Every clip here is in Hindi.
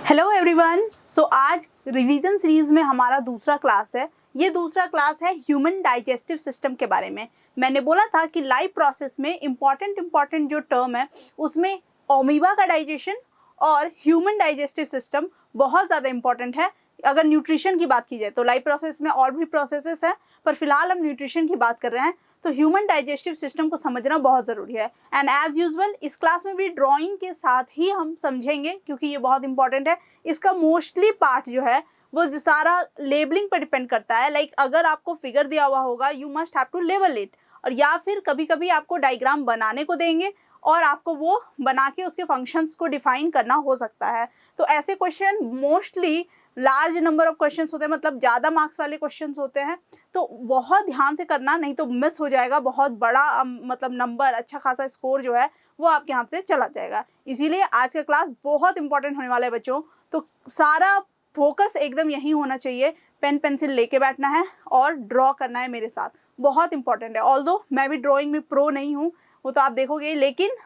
Hello everyone. सो आज रिवीजन सीरीज में हमारा दूसरा क्लास है। ये दूसरा क्लास है ह्यूमन डाइजेस्टिव सिस्टम के बारे में। मैंने बोला था कि लाइफ प्रोसेस में इम्पॉर्टेंट जो टर्म है उसमें अमीबा का डाइजेशन और ह्यूमन डाइजेस्टिव सिस्टम बहुत ज़्यादा इंपॉर्टेंट है। अगर न्यूट्रिशन की बात की जाए तो लाइफ प्रोसेस में और भी प्रोसेसेस हैं, पर फिलहाल हम न्यूट्रिशन की बात कर रहे हैं। तो ह्यूमन डाइजेस्टिव सिस्टम को समझना बहुत ज़रूरी है। एंड एज यूजुअल इस क्लास में भी ड्राइंग के साथ ही हम समझेंगे क्योंकि ये बहुत इंपॉर्टेंट है। इसका मोस्टली पार्ट जो है वो जो सारा लेबलिंग पर डिपेंड करता है। लाइक अगर आपको फिगर दिया हुआ होगा you must have to label it, और या फिर कभी कभी आपको डायग्राम बनाने को देंगे और आपको वो बना के उसके फंक्शंस को डिफाइन करना हो सकता है। तो ऐसे question mostly large number of questions होते हैं, मतलब ज़्यादा मार्क्स वाले क्वेश्चंस होते हैं, तो बहुत ध्यान से करना, नहीं तो मिस हो जाएगा। बहुत बड़ा मतलब नंबर, अच्छा खासा स्कोर जो है वो आपके हाथ से चला जाएगा। इसीलिए आज का क्लास बहुत इंपॉर्टेंट होने वाला है बच्चों। तो सारा फोकस एकदम यही होना चाहिए, पेन पेंसिल लेके बैठना है और ड्रॉ करना है मेरे साथ। बहुत इंपॉर्टेंट है। ऑल्दो मैं भी ड्राइंग में प्रो नहीं हूँ, वो तो आप देखोगे, लेकिन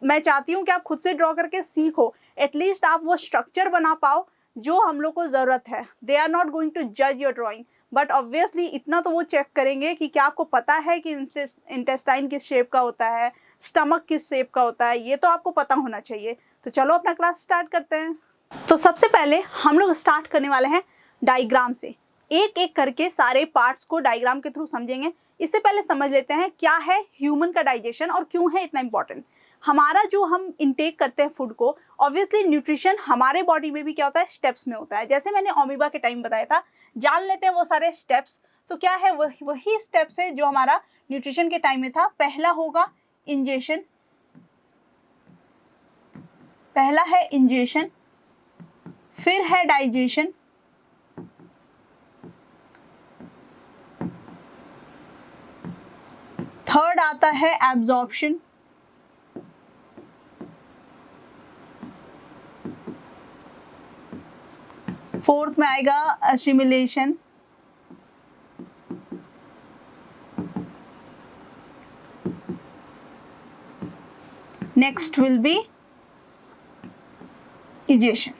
मैं चाहती हूँ कि आप खुद से ड्रॉ करके सीखो। एटलीस्ट आप वो स्ट्रक्चर बना पाओ जो हम लोग को ज़रूरत है। They are not going to जज योर ड्राइंग, बट ऑब्वियसली इतना तो वो चेक करेंगे कि क्या आपको पता है कि इंटेस्टाइन किस शेप का होता है, स्टमक किस शेप का होता है, ये तो आपको पता होना चाहिए। तो चलो अपना क्लास स्टार्ट करते हैं। तो सबसे पहले हम लोग स्टार्ट करने वाले हैं डायग्राम से। एक एक करके सारे पार्ट्स को डायग्राम के थ्रू समझेंगे। इससे पहले समझ लेते हैं क्या है ह्यूमन का डाइजेशन और क्यों है इतना इंपॉर्टेंट। हमारा जो हम इनटेक करते हैं फूड को, ऑब्वियसली न्यूट्रिशन हमारे बॉडी में भी क्या होता है, स्टेप्स में होता है। जैसे मैंने अमीबा के टाइम बताया था, जान लेते हैं वो सारे स्टेप्स। तो क्या है, वही स्टेप्स है जो हमारा न्यूट्रिशन के टाइम में था। पहला होगा इंजेशन, पहला है इंजेशन, फिर है डाइजेशन, थर्ड आता है एब्जॉर्प्शन, फोर्थ में आएगा assimilation, next will be egestion.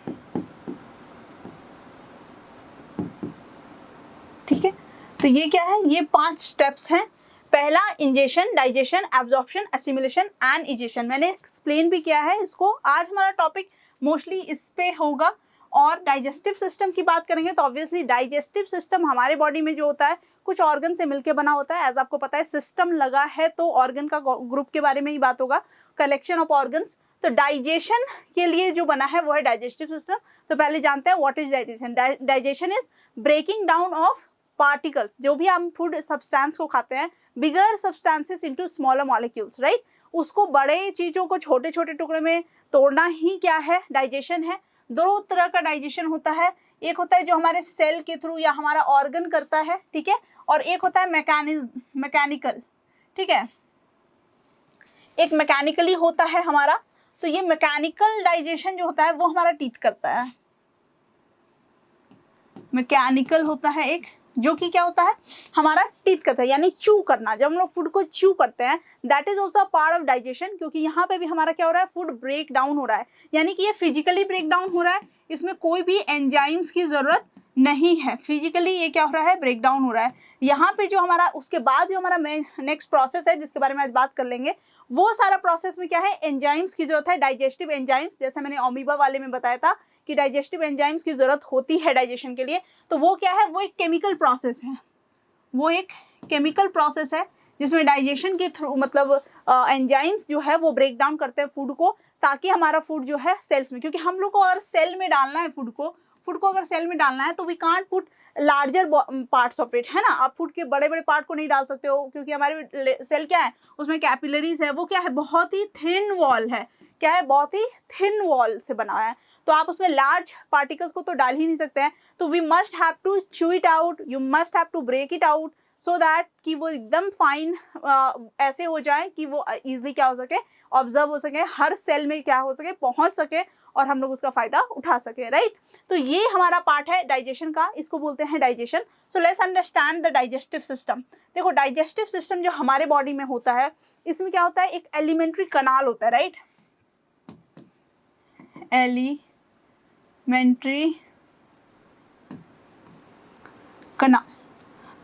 ठीक है, तो ये क्या है, ये 5 स्टेप्स हैं। पहला ingestion, digestion, absorption, assimilation and egestion. मैंने एक्सप्लेन भी किया है इसको। आज हमारा टॉपिक मोस्टली इस पे होगा। और डाइजेस्टिव सिस्टम की बात करेंगे तो ऑब्वियसली डाइजेस्टिव सिस्टम हमारे बॉडी में जो होता है कुछ ऑर्गन से मिलकर बना होता है। एज आपको पता है सिस्टम लगा है तो ऑर्गन का ग्रुप के बारे में ही बात होगा, कलेक्शन ऑफ ऑर्गन्स। तो डाइजेशन के लिए जो बना है वो है डाइजेस्टिव सिस्टम। तो पहले जानते हैं what is digestion. Digestion is breaking down of particles, जो भी हम फूड सब्सटेंस को खाते हैं, bigger substances into smaller molecules, right. उसको बड़े चीज़ों को छोटे छोटे टुकड़े में तोड़ना ही क्या है, डाइजेशन है। दो तरह का डाइजेशन होता है, एक होता है जो हमारे सेल के थ्रू या हमारा ऑर्गन करता है, ठीक है, और एक होता है मैकेनिकल, ठीक है, एक मैकेनिकली होता है हमारा। तो ये मैकेनिकल डाइजेशन जो होता है वो हमारा टीथ करता है। मैकेनिकल होता है एक, जो कि क्या होता है, हमारा टीथ करता है, यानी चू करना। जब हम लोग फूड को चू करते हैं that is also part of digestion, क्योंकि यहाँ पे भी हमारा क्या हो रहा है, फूड ब्रेक डाउन हो रहा है। यानी कि ये फिजिकली ब्रेक डाउन हो रहा है, इसमें कोई भी एंजाइम्स की जरूरत नहीं है। फिजिकली ये क्या हो रहा है, ब्रेक डाउन हो रहा है। यहाँ पे जो हमारा उसके बाद जो हमारा नेक्स्ट प्रोसेस है जिसके बारे में आज बात कर लेंगे, वो सारा प्रोसेस में क्या है, एंजाइम्स की जरूरत है, डाइजेस्टिव एंजाइम्स। जैसे मैंने अमीबा वाले में बताया था कि डाइजेस्टिव एंजाइम्स की जरूरत होती है डाइजेशन के लिए। तो वो क्या है, वो एक केमिकल प्रोसेस है, वो एक केमिकल प्रोसेस है जिसमें डाइजेशन के थ्रू मतलब एंजाइम्स जो है वो ब्रेक डाउन करते हैं फूड को, ताकि हमारा फूड जो है सेल्स में, क्योंकि हम लोग को अगर सेल में डालना है फूड को अगर सेल में डालना है तो we can't put larger parts of it, है ना। आप फूड के बड़े बड़े पार्ट को नहीं डाल सकते हो, क्योंकि हमारे सेल क्या है, उसमें कैपिलरीज है, वो क्या है, बहुत ही थिन वॉल है, क्या है, बहुत ही थिन वॉल से बना है। तो आप उसमें लार्ज पार्टिकल्स को तो डाल ही नहीं सकते हैं। तो we must have to chew it out, you must have to break it out, so that कि वो एकदम फाइन ऐसे हो जाए कि वो इजिली क्या हो सके, ऑब्जर्व हो सके, हर सेल में क्या हो सके, पहुंच सके, और हम लोग उसका फायदा उठा सके, राइट। तो ये हमारा पार्ट है डाइजेशन का, इसको बोलते हैं digestion. So let's understand the digestive system. देखो डाइजेस्टिव सिस्टम जो हमारे बॉडी में होता है, इसमें क्या होता है, एक एलिमेंट्री कनाल होता है, राइट। कनाल।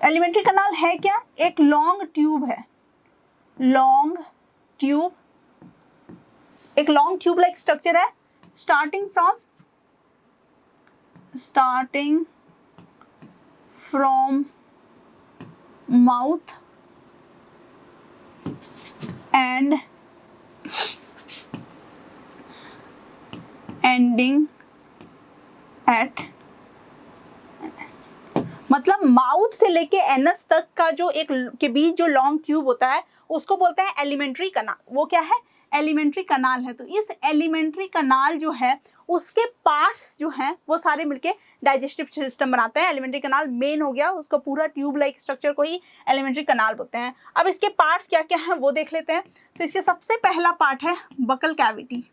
एलिमेंट्री कनाल है क्या? एक लॉन्ग ट्यूब है, लॉन्ग ट्यूब, एक लॉन्ग ट्यूब लाइक स्ट्रक्चर है, starting from mouth and ending eight NS. मतलब माउथ से लेके एनएस तक का जो एक के बीच जो लॉन्ग ट्यूब होता है उसको बोलते हैं एलिमेंट्री कनाल। वो क्या है? एलिमेंट्री कनाल है। तो इस एलिमेंट्री कनाल जो है उसके पार्ट्स जो हैं वो सारे मिलके डाइजेस्टिव सिस्टम बनाते हैं। एलिमेंट्री कनाल मेन हो गया, उसका पूरा ट्यूब लाइक स्ट्रक्चर को ही एलिमेंट्री कनाल बोलते हैं। अब इसके पार्ट्स क्या क्या हैं वो देख लेते हैं। तो इसके सबसे पहला पार्ट है बकल कैविटी।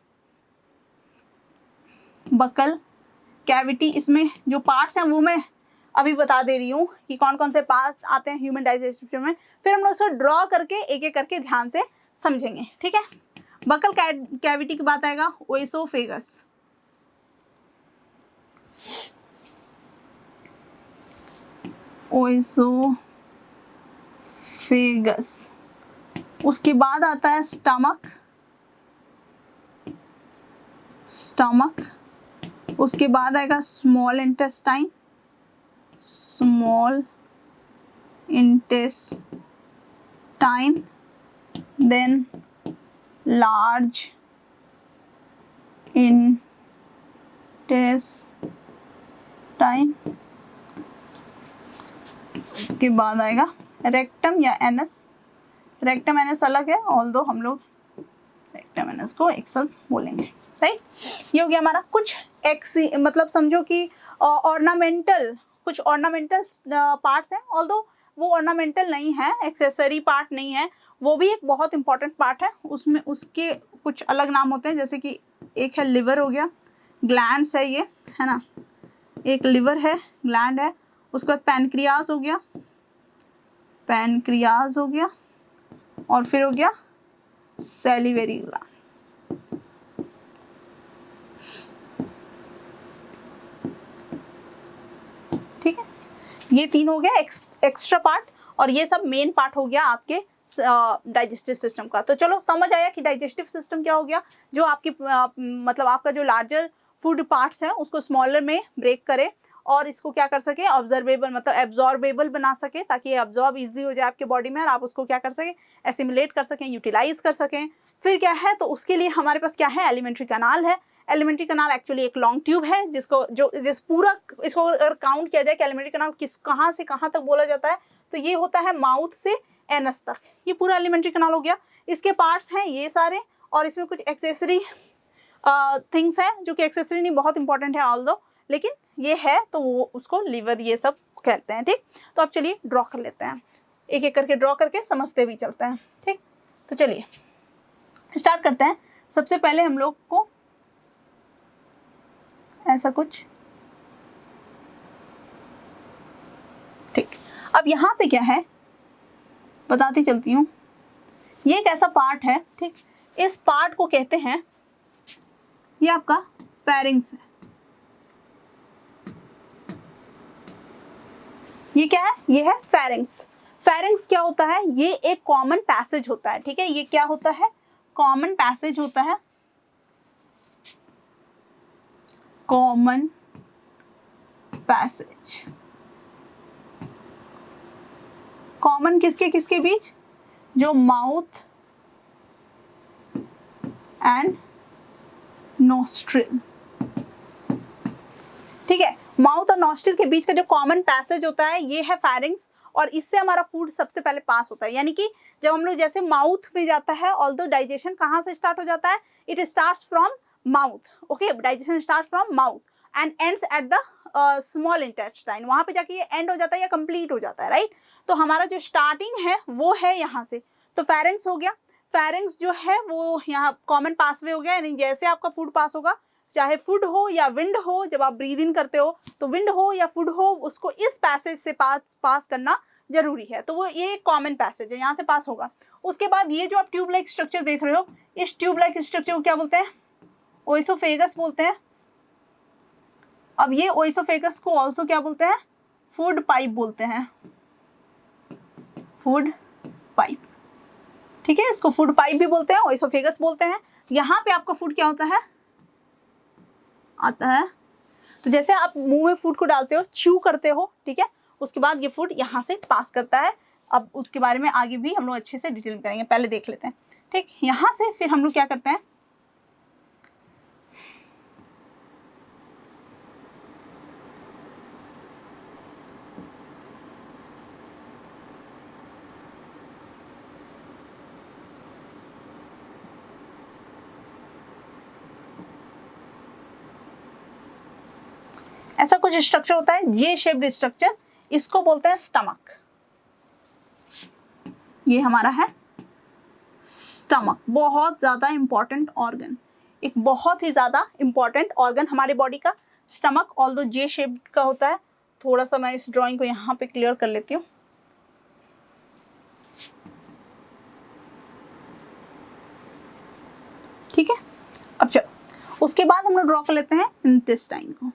बकल कैविटी, इसमें जो पार्ट्स हैं वो मैं अभी बता दे रही हूँ कि कौन कौन से पार्ट्स आते हैं ह्यूमन डाइजेस्टिव सिस्टम में, फिर हम लोग उसको ड्रॉ करके एक एक करके ध्यान से समझेंगे, ठीक है। बकल कैविटी की बात आएगा, ओएसोफेगस, ओएसोफेगस। उसके बाद आता है स्टमक, उसके बाद आएगा small intestine, then large intestine, उसके बाद आएगा रेक्टम या एनस। रेक्टम एनस अलग है, ऑल्दो हम लोग रेक्टम एनस को एक साथ बोलेंगे, राइट। ये हो गया हमारा कुछ मतलब समझो कि ऑर्नामेंटल, कुछ ऑर्नामेंटल पार्ट्स हैं, ऑल्दो वो ऑर्नामेंटल नहीं है, एक्सेसरी पार्ट नहीं है, वो भी एक बहुत इंपॉर्टेंट पार्ट है। उसमें उसके कुछ अलग नाम होते हैं, जैसे कि एक है लिवर हो गया, ग्लैंड्स है ये, है ना, एक लिवर है, ग्लैंड है। उसके बाद पैनक्रियाज हो गया, और फिर हो गया सैलिवेरी ग्लैंड। ठीक है, ये तीन हो गया एक्स्ट्रा पार्ट, और ये सब मेन पार्ट हो गया आपके डाइजेस्टिव सिस्टम का। तो चलो समझ आया कि डाइजेस्टिव सिस्टम क्या हो गया, जो आपकी मतलब आपका जो लार्जर फूड पार्ट्स है उसको स्मॉलर में ब्रेक करे और इसको क्या कर सके, ऑब्जर्वेबल मतलब एब्जॉर्बेबल बना सके, ताकि ये एब्जॉर्ब इजीली हो जाए आपके बॉडी में और आप उसको क्या कर सकें, एसिमिलेट कर सकें, यूटिलाइज कर सकें। फिर क्या है, तो उसके लिए हमारे पास क्या है, एलिमेंट्री कनाल है। एलिमेंट्री कनाल एक्चुअली एक लॉन्ग ट्यूब है जिसको जिस पूरा इसको अगर काउंट किया जाए कि एलिमेंट्री कनाल कहाँ से कहाँ तक बोला जाता है, तो ये होता है माउथ से एनस तक, ये पूरा एलिमेंट्री कनाल हो गया। इसके पार्ट्स हैं ये सारे, और इसमें कुछ एक्सेसरी थिंग्स हैं जो कि एक्सेसरी नहीं, बहुत इंपॉर्टेंट है ऑल्दो, लेकिन ये है तो वो उसको लीवर ये सब कहते हैं, ठीक। तो अब चलिए ड्रॉ कर लेते हैं, एक एक करके ड्रॉ करके समझते भी चलते हैं, ठीक। तो चलिए स्टार्ट करते हैं। सबसे पहले हम लोग को ऐसा कुछ, ठीक। अब यहाँ पे क्या है बताती चलती हूँ, ये एक ऐसा पार्ट है, ठीक। इस पार्ट को कहते हैं, ये आपका फेरिंग्स है। ये क्या है, ये है फेरिंग्स। फेरिंग्स क्या होता है, ये एक कॉमन पैसेज होता है, ठीक है। ये क्या होता है, कॉमन पैसेज होता है, कॉमन पैसेज। कॉमन किसके किसके बीच, जो माउथ एंड नोस्ट्रिल, ठीक है। माउथ और नोस्ट्रिल के बीच का जो कॉमन पैसेज होता है ये है फेरिंग्स, और इससे हमारा फूड सबसे पहले पास होता है। यानी कि जब हम लोग जैसे माउथ में जाता है, ऑल्दो डाइजेशन कहाँ से स्टार्ट हो जाता है, it starts from mouth, okay. Digestion start from mouth and ends at the small intestine, वहां पे जाके ये एंड हो जाता है या कंप्लीट हो जाता है, राइट। तो हमारा जो स्टार्टिंग है वो है यहाँ से, तो फेरिंग्स हो गया। फेरिंग्स जो है वो यहाँ कॉमन पासवे हो गया, यानी जैसे आपका फूड पास होगा, चाहे फूड हो या विंड हो, जब आप ब्रीद इन करते हो तो विंड हो या फूड हो, उसको इस पैसेज से पास करना जरूरी है। तो वो ये कॉमन पैसेज है, यहाँ से पास होगा। उसके बाद ये जो आप ट्यूब लाइक स्ट्रक्चर देख रहे हो, इस ट्यूब लाइक स्ट्रक्चर को क्या बोलते हैं, ओएसोफेगस बोलते हैं, अब ये ओइसोफेगस को ऑल्सो क्या बोलते हैं, फूड पाइप बोलते हैं, फूड पाइप, ठीक है, इसको फूड पाइप भी बोलते हैं, ओइसोफेगस बोलते हैं। यहाँ पे आपका फूड क्या होता है, आता है, तो जैसे आप मुंह में फूड को डालते हो, च्यू करते हो, ठीक है, उसके बाद ये फूड यहाँ से पास करता है। अब उसके बारे में आगे भी हम लोग अच्छे से डिटेल में करेंगे, पहले देख लेते हैं, ठीक। यहाँ से फिर हम लोग क्या करते हैं, ऐसा कुछ स्ट्रक्चर होता है, जे शेप्ड स्ट्रक्चर, इसको बोलते हैं स्टमक। ये हमारा है स्टमक, बहुत ज्यादा इंपॉर्टेंट ऑर्गन, एक बहुत ही ज्यादा इंपॉर्टेंट ऑर्गन हमारे बॉडी का स्टमक, ऑल्दो जे शेप्ड का होता है। थोड़ा सा मैं इस ड्राइंग को यहाँ पे क्लियर कर लेती हूँ। ठीक है, अब चलो उसके बाद हम लोग ड्रॉ कर लेते हैं इंटेस्टाइन को।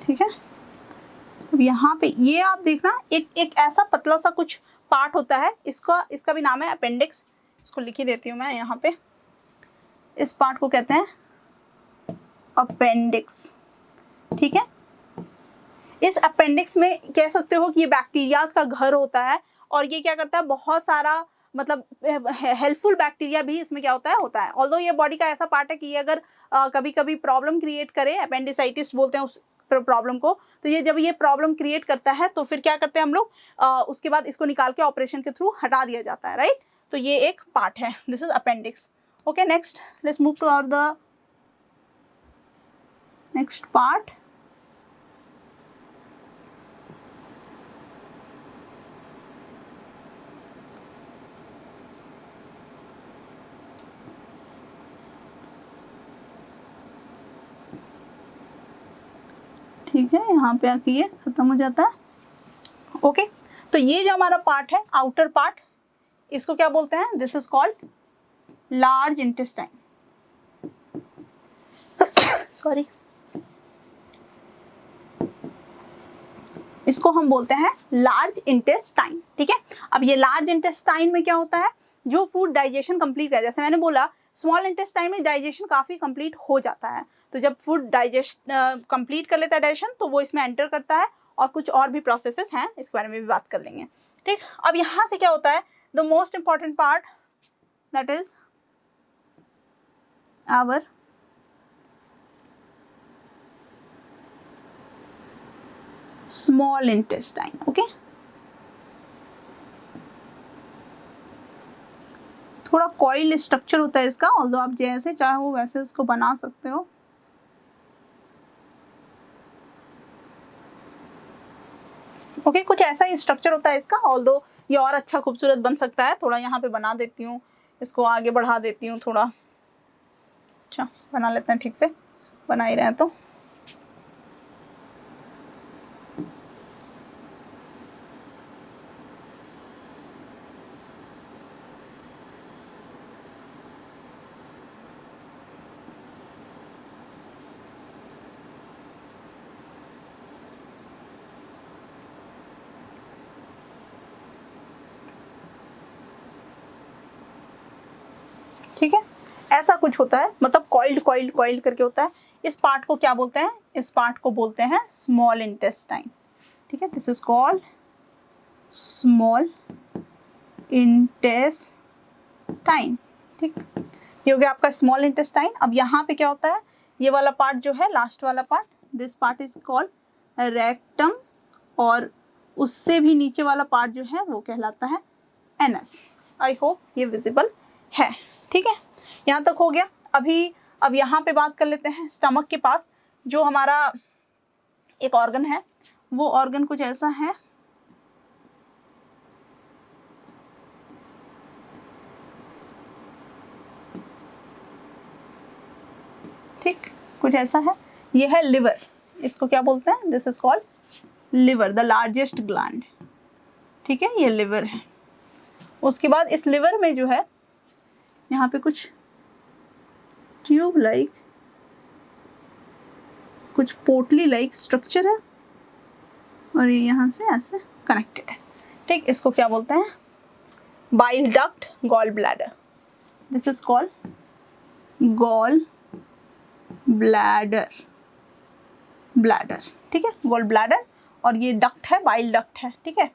ठीक है, अब यहाँ पे ये आप देखना, एक ऐसा पतला सा कुछ पार्ट होता है, इसका भी नाम है अपेंडिक्स, इसको लिख ही देती हूँ मैं यहाँ पे। इस पार्ट को कहते हैं अपेंडिक्स, ठीक है। इस अपेंडिक्स में कह सकते हो कि ये बैक्टीरियाज का घर होता है, और ये क्या करता है, बहुत सारा मतलब हेल्पफुल बैक्टीरिया भी इसमें क्या होता है। ऑल्दो ये बॉडी का ऐसा पार्ट है कि ये अगर कभी कभी प्रॉब्लम क्रिएट करे, अपेंडिसाइटिस बोलते हैं उस प्रॉब्लम को, तो ये जब ये प्रॉब्लम क्रिएट करता है तो फिर क्या करते हैं हम लोग, उसके बाद इसको निकाल के ऑपरेशन के थ्रू हटा दिया जाता है, राइट। तो ये एक पार्ट है, this is appendix. Okay, next let's move to our the next part. ठीक है, यहाँ पे आके ये खत्म हो जाता है। ओके, तो ये जो हमारा पार्ट है, आउटर पार्ट, इसको क्या बोलते हैं, this is called large intestine. Sorry, इसको हम बोलते हैं लार्ज इंटेस्टाइन। ठीक है, अब ये लार्ज इंटेस्टाइन में क्या होता है, जो फूड डाइजेशन कंप्लीट कर, जैसे मैंने बोला स्मॉल इंटेस्टाइन में डाइजेशन काफी कंप्लीट हो जाता है, तो जब फूड डाइजेस्ट कंप्लीट कर लेता है डाइजेशन, तो वो इसमें एंटर करता है, और कुछ और भी प्रोसेसेस हैं, इसके बारे में भी बात कर लेंगे। ठीक, अब यहाँ से क्या होता है, the most important part, that is our small intestine. Okay, थोड़ा कॉइल स्ट्रक्चर होता है इसका, ऑल्दो आप जैसे चाहो वैसे उसको बना सकते हो। ओके, कुछ ऐसा ही स्ट्रक्चर होता है इसका, ऑल्दो ये और अच्छा खूबसूरत बन सकता है। थोड़ा यहाँ पे बना देती हूँ, इसको आगे बढ़ा देती हूँ थोड़ा। अच्छा, बना लेते हैं, ठीक से बना ही रहे हैं तो। ठीक है, ऐसा कुछ होता है, मतलब कॉइल्ड करके होता है। इस पार्ट को क्या बोलते हैं, इस पार्ट को बोलते हैं स्मॉल इंटेस्टाइन। ठीक है, this is called small intestine. ठीक, ये हो गया आपका स्मॉल इंटेस्टाइन। अब यहाँ पे क्या होता है, ये वाला पार्ट जो है, लास्ट वाला part, this part is called rectum, और उससे भी नीचे वाला पार्ट जो है वो कहलाता है एनस। आई होप ये विजिबल है। ठीक है, यहाँ तक हो गया। अब यहाँ पे बात कर लेते हैं स्टमक के पास जो हमारा एक ऑर्गन है, वो ऑर्गन कुछ ऐसा है। ठीक, कुछ ऐसा है, ये है लिवर, इसको क्या बोलते हैं, this is called liver, the largest gland, ठीक है, ये लिवर है। उसके बाद इस लिवर में जो है यहाँ पे कुछ ट्यूब लाइक, कुछ पोटली लाइक स्ट्रक्चर है और ये यहाँ से ऐसे कनेक्टेड है, ठीक। इसको क्या बोलते हैं, bile duct, gall bladder, this is called gall bladder, ठीक है, गॉल ब्लैडर। और ये डक्ट है, बाइल डक्ट है, ठीक है।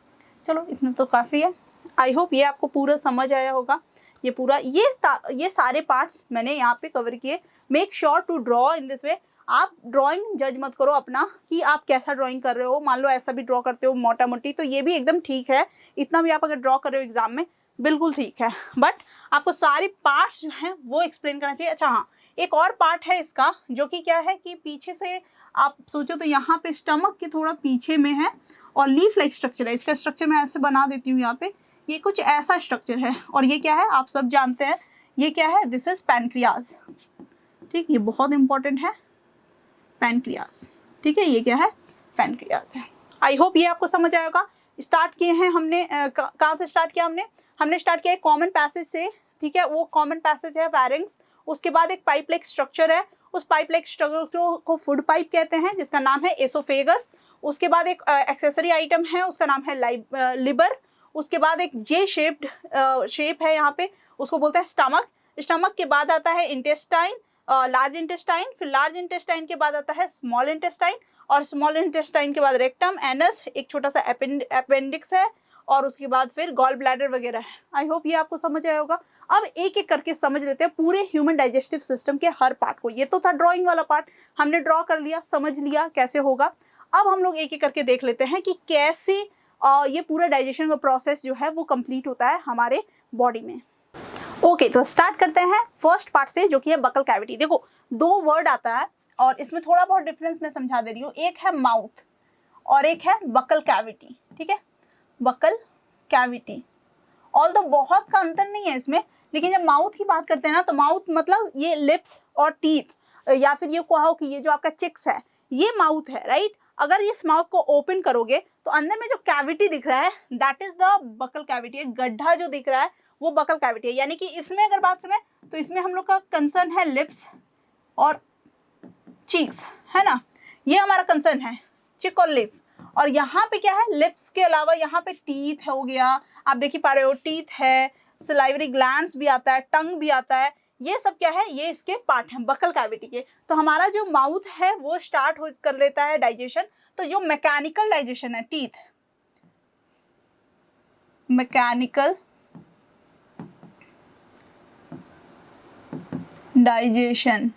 चलो इतना तो काफ़ी है। आई होप ये आपको पूरा समझ आया होगा। ये पूरा ये सारे पार्ट्स मैंने यहाँ पे कवर किए। Make sure to draw in this way. आप ड्राइंग जज मत करो अपना कि आप कैसा ड्राइंग कर रहे हो। मान लो ऐसा भी ड्रॉ करते हो मोटा मोटी, तो ये भी एकदम ठीक है। इतना भी आप अगर ड्रॉ कर रहे हो एग्जाम में, बिल्कुल ठीक है, बट आपको सारी पार्ट्स जो हैं वो एक्सप्लेन करना चाहिए। अच्छा हाँ, एक और पार्ट है इसका, जो कि क्या है कि पीछे से आप सोचो तो यहाँ पे स्टमक के थोड़ा पीछे में है और लीफ लाइक स्ट्रक्चर है। इसका स्ट्रक्चर मैं ऐसे बना देती हूँ यहाँ पे। ये कुछ ऐसा स्ट्रक्चर है और ये क्या है आप सब जानते हैं, ये क्या है, दिस इज पैनक्रियाज, ठीक। ये बहुत इंपॉर्टेंट है, पैनक्रियाज, ठीक है। ये क्या है, पैनक्रियाज है। आई होप ये आपको समझ आएगा। स्टार्ट किए हैं हमने, कहाँ से स्टार्ट किया हमने स्टार्ट किया कॉमन पैसेज से, ठीक है। वो कॉमन पैसेज है फेरिंग्स। उसके बाद एक पाइप लाइक स्ट्रक्चर है, उस पाइप लाइक स्ट्रक्चर को फूड पाइप कहते हैं, जिसका नाम है एसोफेगस। उसके बाद एक एक्सेसरी आइटम है, उसका नाम है लिवर। उसके बाद एक जे शेप्ड शेप है यहाँ पे, उसको बोलते हैं स्टमक। स्टमक के बाद आता है इंटेस्टाइन, लार्ज इंटेस्टाइन। फिर लार्ज इंटेस्टाइन के बाद आता है स्मॉल इंटेस्टाइन, और स्मॉल इंटेस्टाइन के बाद रेक्टम, एनस, एक छोटा सा अपेंडिक्स है, और उसके बाद फिर गॉल ब्लैडर वगैरह है। आई होप ये आपको समझ आया होगा। अब एक एक करके समझ लेते हैं पूरे ह्यूमन डाइजेस्टिव सिस्टम के हर पार्ट को। ये तो था ड्राइंग वाला पार्ट, हमने ड्रॉ कर लिया, समझ लिया कैसे होगा। अब हम लोग एक एक करके देख लेते हैं कि कैसे ये पूरा डाइजेशन का प्रोसेस जो है वो कंप्लीट होता है हमारे बॉडी में। ओके, तो स्टार्ट करते हैं फर्स्ट पार्ट से, जो कि है बकल कैविटी। देखो, दो वर्ड आता है और इसमें थोड़ा बहुत डिफरेंस मैं समझा दे रही हूँ। एक है माउथ और एक है बकल कैविटी, ठीक है, बकल कैविटी। ऑल्दो बहुत का अंतर नहीं है इसमें, लेकिन जब माउथ की बात करते हैं ना, तो माउथ मतलब ये लिप्स और टीथ, या फिर ये कहो कि ये जो आपका चिक्स है ये माउथ है, राइट। अगर इस माउथ को ओपन करोगे तो अंदर में जो कैविटी दिख रहा है that is the buccal cavity. गड्ढा जो दिख रहा है वो बकल कैविटी है। यानी कि इसमें अगर बात करें तो इसमें हम लोग का कंसर्न है लिप्स और चीक्स, है ना, ये हमारा कंसर्न है, चिक और लिप। और यहाँ पे क्या है, लिप्स के अलावा यहाँ पे टीथ हो गया, आप देख ही पा रहे हो, टीथ है, सलाइवरी ग्लैंड्स भी आता है, टंग भी आता है, ये सब क्या है, ये इसके पार्ट हैं बकल कैविटी के। तो हमारा जो माउथ है वो स्टार्ट हो कर लेता है डाइजेशन। तो जो मैकेनिकल डाइजेशन है, teeth, mechanical digestion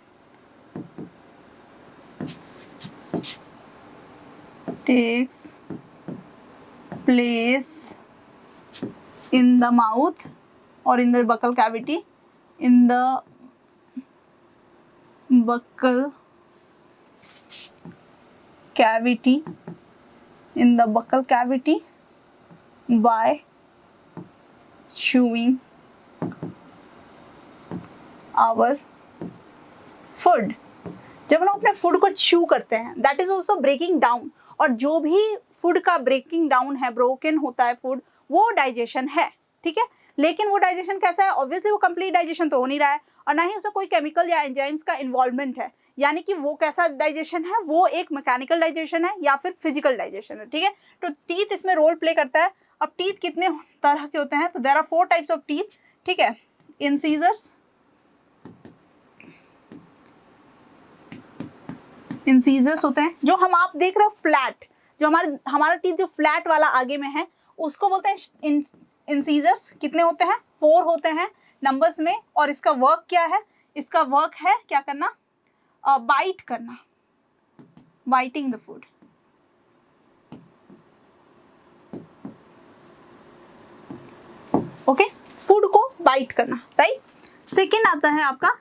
takes place in the mouth or in the buccal cavity, in the buccal cavity, in the buccal cavity by chewing our food। जब हम अपने फूड को च्यू करते हैं, that is also breaking down. और जो भी फूड का ब्रेकिंग डाउन है, ब्रोकन होता है फूड, वो डाइजेशन है, ठीक है। लेकिन वो डाइजेशन कैसा है, ऑब्वियसली वो कंप्लीट डाइजेशन तो हो नहीं रहा है, और ना ही उसमें कोई केमिकल या एंजाइम्स का इन्वॉल्वमेंट है। यानी कि वो कैसा डाइजेशन है, वो एक मैकेनिकल डाइजेशन है या फिर फिजिकल डाइजेशन है, ठीक है। तो टीथ इसमें रोल प्ले करता है। अब टीथ कितने तरह के होते हैं, तो there are 4 types of teeth, ठीक है। इंसीजर्स, इंसीजर्स होते हैं, जो हम आप देख रहे हो फ्लैट, जो हमारा टीथ जो फ्लैट वाला आगे में है उसको बोलते हैं इंसीजर्स। कितने होते हैं, 4 होते हैं नंबर्स में। और इसका वर्क क्या है, इसका वर्क है क्या करना, बाइट करना, biting the food. Okay, food को बाइट करना, राइट। सेकेंड आता है आपका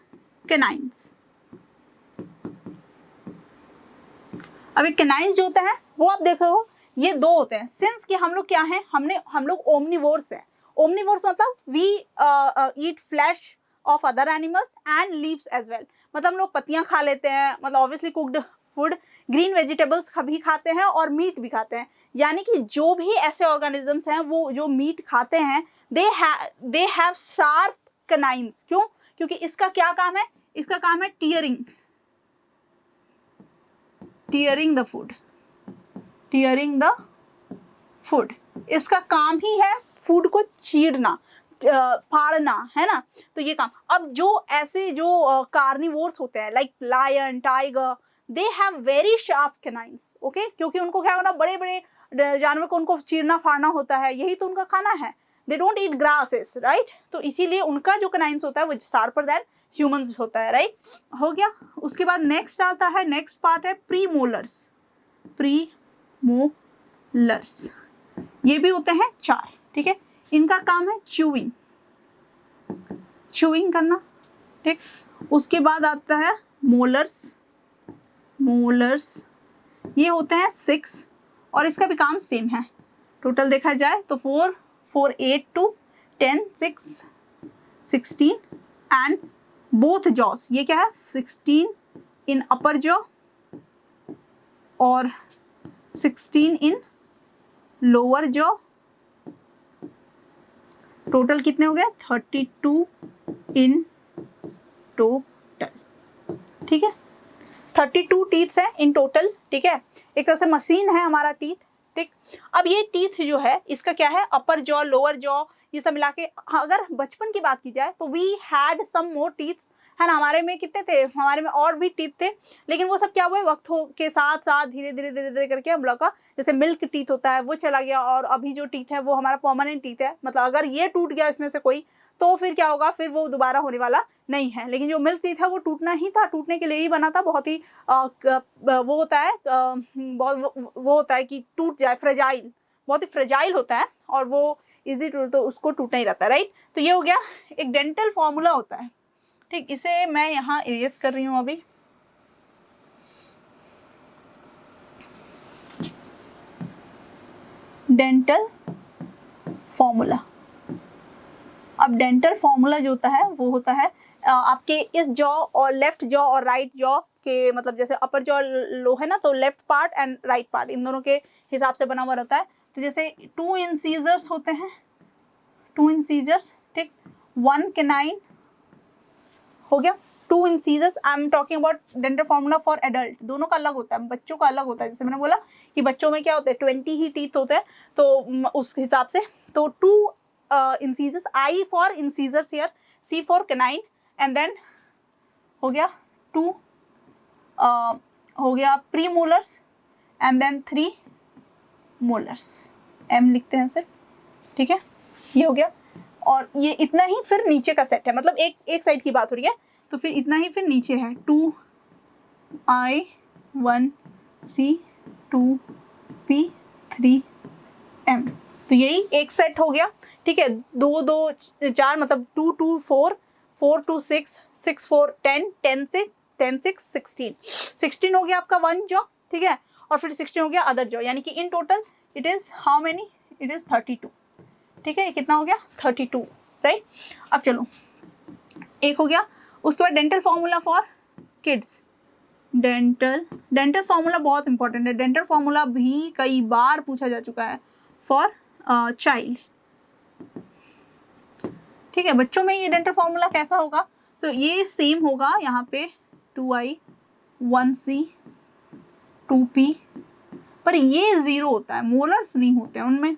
कैनाइन्स। अभी कैनाइन्स जो होता है वो आप देख रहे हो, ये 2 होते हैं। सिंस कि हम लोग क्या हैं, हम लोग ओमनिवोर्स हैं। ओमनिवोर्स मतलब we eat flesh of other animals and leaves as well. मतलब हम लोग पत्तियां खा लेते हैं, मतलब obviously cooked food, green vegetables भी खाते हैं और मीट भी खाते हैं। यानी कि जो भी ऐसे ऑर्गेनिजम्स हैं वो जो मीट खाते हैं दे हैव शार्प कनाइन्स। क्यों? क्योंकि इसका क्या काम है? इसका काम है टीयरिंग द फूड, फूड। इसका काम ही है फूड को चीरना, फाड़ना, है ना। तो ये काम। अब जो ऐसे जो कार्निवोर्स होते हैं like lion, tiger, they have very sharp canines, okay, क्योंकि उनको क्या होना, बड़े बड़े जानवर को उनको चीरना फाड़ना होता है, यही तो उनका खाना है। They don't eat grasses, right. तो इसीलिए उनका जो कैनाइन्स होता है वो शार्पर देन ह्यूमंस होता है, राइट। हो गया। उसके बाद नेक्स्ट आता है, नेक्स्ट पार्ट है प्रीमोलर्स। ये भी होते हैं 4, ठीक है। इनका काम है च्यूइंग करना, ठीक। उसके बाद आता है मोलर्स, ये होते हैं 6 और इसका भी काम सेम है। टोटल देखा जाए तो 4, 4, 8 to 10, 6, 16 एंड बोथ जॉस। ये क्या है? 16 इन अपर जॉ और 16 इन लोअर जॉ। टोटल कितने हो गए? 32 इन टोटल, ठीक है। 32 टीथ्स है इन टोटल, ठीक है। एक तरह से मशीन है हमारा टीथ, ठीक। अब ये टीथ जो है इसका क्या है? अपर जॉ, लोअर जॉ, ये सब मिला के। अगर बचपन की बात की जाए तो we had some more teeths, है ना। हमारे में कितने थे? हमारे में और भी टीथ थे, लेकिन वो सब क्या हुआ, वक्त के साथ साथ धीरे धीरे करके हम लोग का जैसे मिल्क टीथ होता है वो चला गया, और अभी जो टीथ है वो हमारा परमानेंट टीथ है। मतलब अगर ये टूट गया इसमें से कोई, तो फिर क्या होगा? फिर वो दोबारा होने वाला नहीं है। लेकिन जो मिल्क टीथ है वो टूटना ही था, टूटने के लिए ही बना था। बहुत ही वो होता है, बहुत वो होता है कि टूट जाए, फ्रेजाइल, बहुत ही फ्रेजाइल होता है, और वो इजी तो उसको टूटना ही रहता है, राइट। तो ये हो गया। एक डेंटल फॉर्मूला होता है, ठीक। इसे मैं यहाँ इरेज कर रही हूँ अभी। Dental formula. अब डेंटल फॉर्मूला जो होता है वो होता है आपके इस जॉ और लेफ्ट जॉ और राइट जॉ के, मतलब जैसे अपर जॉ लो है ना, तो left part and right part in दोनों के हिसाब से बना हुआ रहता है। तो जैसे 2 इंसीजर्स होते हैं, 2 इंसीजर्स, ठीक। 1 कैनाइन हो गया। 2 incisors, I am talking about dental formula for adult. दोनों का अलग होता है, बच्चों का अलग होता है। जैसे मैंने बोला कि बच्चों में क्या होता है, 20 ही टीथ होते हैं, तो उस हिसाब से। तो 2 incisors, I for incisors here, C for canine, and then हो गया 2 हो गया premolars, and then 3 molars, M लिखते हैं सिर्फ, ठीक है। ये हो गया। और ये इतना ही फिर नीचे का सेट है, मतलब एक साइड की बात हो रही है, तो फिर इतना ही फिर नीचे है 2I, 1C, 2P, 3M। तो यही एक सेट हो गया, ठीक है। 2, 2, 4 मतलब 2, 2, 4, 4, 2, 6, 6, 4, 10, 10, 6, 10, 6, 16, 16 हो गया आपका 1 जॉ, ठीक है। और फिर 16 हो गया अदर जॉ, यानी कि in total it is how many? It is 32, ठीक है। कितना हो गया? 32, राइट। अब चलो, एक हो गया। उसके बाद dental formula for kids. Dental formula बहुत इंपॉर्टेंट है। डेंटल फॉर्मूला भी कई बार पूछा जा चुका है फॉर चाइल्ड, ठीक है। बच्चों में ये डेंटल फॉर्मूला कैसा होगा? तो ये सेम होगा यहाँ पे 2I, 1C, 2P, पर ये 0 होता है, मोलर्स नहीं होते हैं उनमें,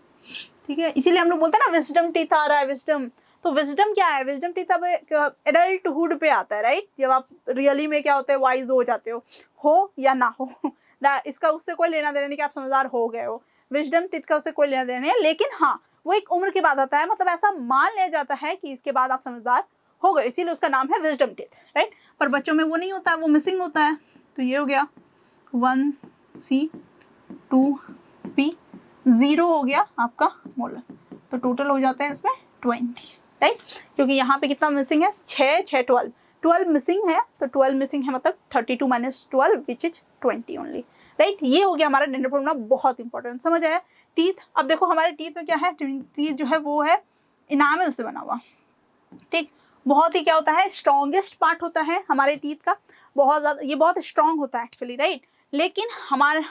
ठीक है। इसीलिए हम लोग बोलते हैं ना विजडम टीथ आ रहा है, विजडम। तो विजडम क्या है? विजडम टीथ अब एडल्टहुड पे आता है, राइट। जब आप रियली में क्या होते हैं, वाइज हो जाते हो या ना हो, इसका उससे कोई लेना देना नहीं कि आप समझदार हो गए हो। विजडम टीथ का उससे कोई लेना देना नहीं है, लेकिन हाँ वो एक उम्र के बाद आता है, मतलब ऐसा मान लिया जाता है कि इसके बाद आप समझदार हो गए, इसीलिए उसका नाम है विजडम टीथ, राइट। पर बच्चों में वो नहीं होता है, वो मिसिंग होता है। तो ये हो गया 1C, 2P, 0 हो गया आपका मोलर। तो टोटल हो जाता है इसमें 20, राइट। क्योंकि यहाँ पे कितना मिसिंग है? 6, 12 मिसिंग है, तो 12 मिसिंग है, मतलब 32 - 12 विच इज 20 ओनली, राइट। ये हो गया हमारा डेंटल फॉर्मूला, बहुत इंपॉर्टेंट, समझ आया। टीथ, अब देखो हमारे टीथ में क्या है, टीथ जो है वो है इनामल से बना हुआ, ठीक। बहुत ही क्या होता है, स्ट्रॉन्गेस्ट पार्ट होता है हमारे टीथ का, बहुत ज़्यादा, ये बहुत स्ट्रॉन्ग होता है एक्चुअली, राइट। लेकिन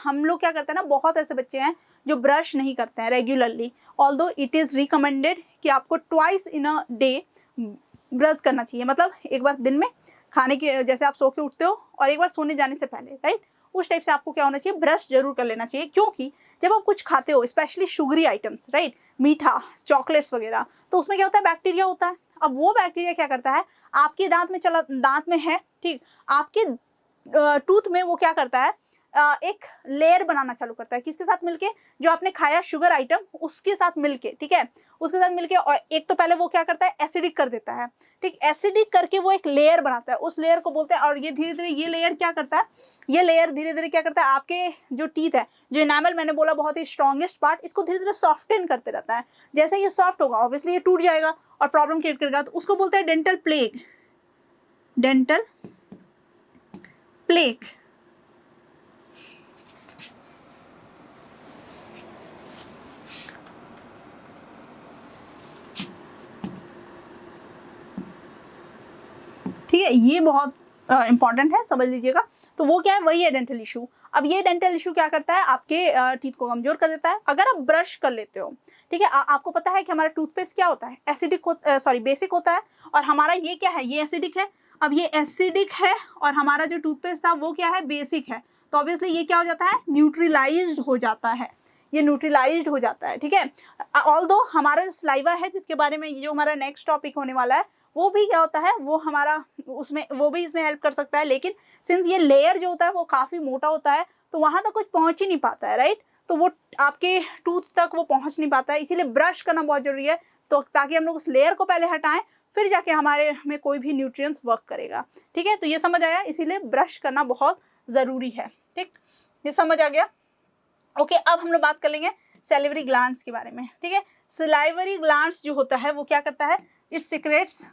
हम लोग क्या करते हैं ना, बहुत ऐसे बच्चे हैं जो ब्रश नहीं करते हैं regularly. Although it is recommended कि आपको twice in a day brush करना चाहिए, मतलब एक बार दिन में खाने के, जैसे आप सो के उठते हो और एक बार सोने जाने से पहले, राइट, उस टाइप से आपको क्या होना चाहिए, ब्रश जरूर कर लेना चाहिए। क्योंकि जब आप कुछ खाते हो, स्पेशली शुगरी आइटम्स, राइट, मीठा, चॉकलेट्स वगैरह, तो उसमें क्या होता है, बैक्टीरिया होता है। अब वो बैक्टीरिया क्या करता है, आपके दांत में है, ठीक, आपके टूथ में वो क्या करता है, एक लेयर बनाना चालू करता है, किसके साथ मिलके, जो आपने खाया शुगर आइटम उसके साथ मिलके, ठीक है, उसके साथ मिलके। और एक तो पहले वो क्या करता है, एसिडिक कर देता है, ठीक, एसिडिक करके वो एक लेयर बनाता है, उस लेयर को बोलते हैं। और ये धीरे धीरे ये लेयर क्या करता है, ये लेयर धीरे धीरे क्या करता है, आपके जो टीथ है, जो इनामल मैंने बोला बहुत ही स्ट्रॉन्गेस्ट पार्ट, इसको धीरे धीरे सॉफ्टन करते रहता है। जैसे ये सॉफ्ट होगा ऑब्वियसली ये टूट जाएगा और प्रॉब्लम क्रिएट करेगा, तो उसको बोलते हैं डेंटल प्लेग, डेंटल प्लेग। ठीक है, ये बहुत इंपॉर्टेंट है, समझ लीजिएगा। तो वो क्या है, वही है डेंटल इशू। अब ये डेंटल इशू क्या करता है, आपके टीथ को कमजोर कर देता है। अगर आप ब्रश कर लेते हो, ठीक है, आपको पता है कि हमारा टूथपेस्ट क्या होता है, एसिडिक बेसिक होता है, और हमारा ये क्या है, ये एसिडिक है। अब ये एसिडिक है और हमारा जो टूथपेस्ट था वो क्या है, बेसिक है, तो ऑब्वियसली ये क्या हो जाता है, न्यूट्रलाइज्ड हो जाता है, ये न्यूट्रलाइज्ड हो जाता है, ठीक है। ऑल्दो हमारा स्लाइवा है, जिसके बारे में जो हमारा नेक्स्ट टॉपिक होने वाला है, वो भी क्या होता है, वो हमारा उसमें वो भी इसमें हेल्प कर सकता है। लेकिन सिंस ये लेयर जो होता है वो काफ़ी मोटा होता है, तो वहाँ तक कुछ पहुँच ही नहीं पाता है, राइट, तो वो आपके टूथ तक वो पहुँच नहीं पाता है। इसीलिए ब्रश करना बहुत जरूरी है, तो ताकि हम लोग उस लेयर को पहले हटाएं, फिर जाके हमारे में कोई भी न्यूट्रिएंट्स वर्क करेगा, ठीक है। तो ये समझ आया, इसीलिए ब्रश करना बहुत ज़रूरी है, ठीक, ये समझ आ गया। ओके, अब हम लोग बात कर लेंगे सैलिवरी ग्लैंड्स के बारे में, ठीक है। सलाइवरी ग्लैंड्स जो होता है वो क्या करता है, इट सीक्रेट्स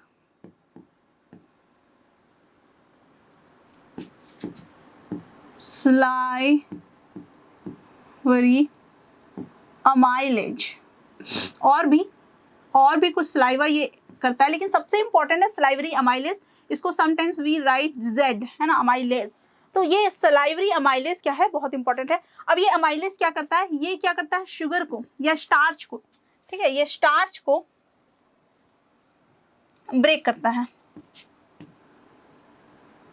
सलाइवरी अमाइलेज, और भी कुछ सलाइवा ये करता है, लेकिन सबसे इंपॉर्टेंट है सलाइवरी अमाइलेज। इसको समटाइम्स वी राइट जेड, है ना, अमाइलेज। तो ये सलाइवरी अमाइलेज क्या है, बहुत इंपॉर्टेंट है। अब ये अमाइलेज क्या करता है, ये क्या करता है, शुगर को या स्टार्च को, ठीक है, ये स्टार्च को ब्रेक करता है,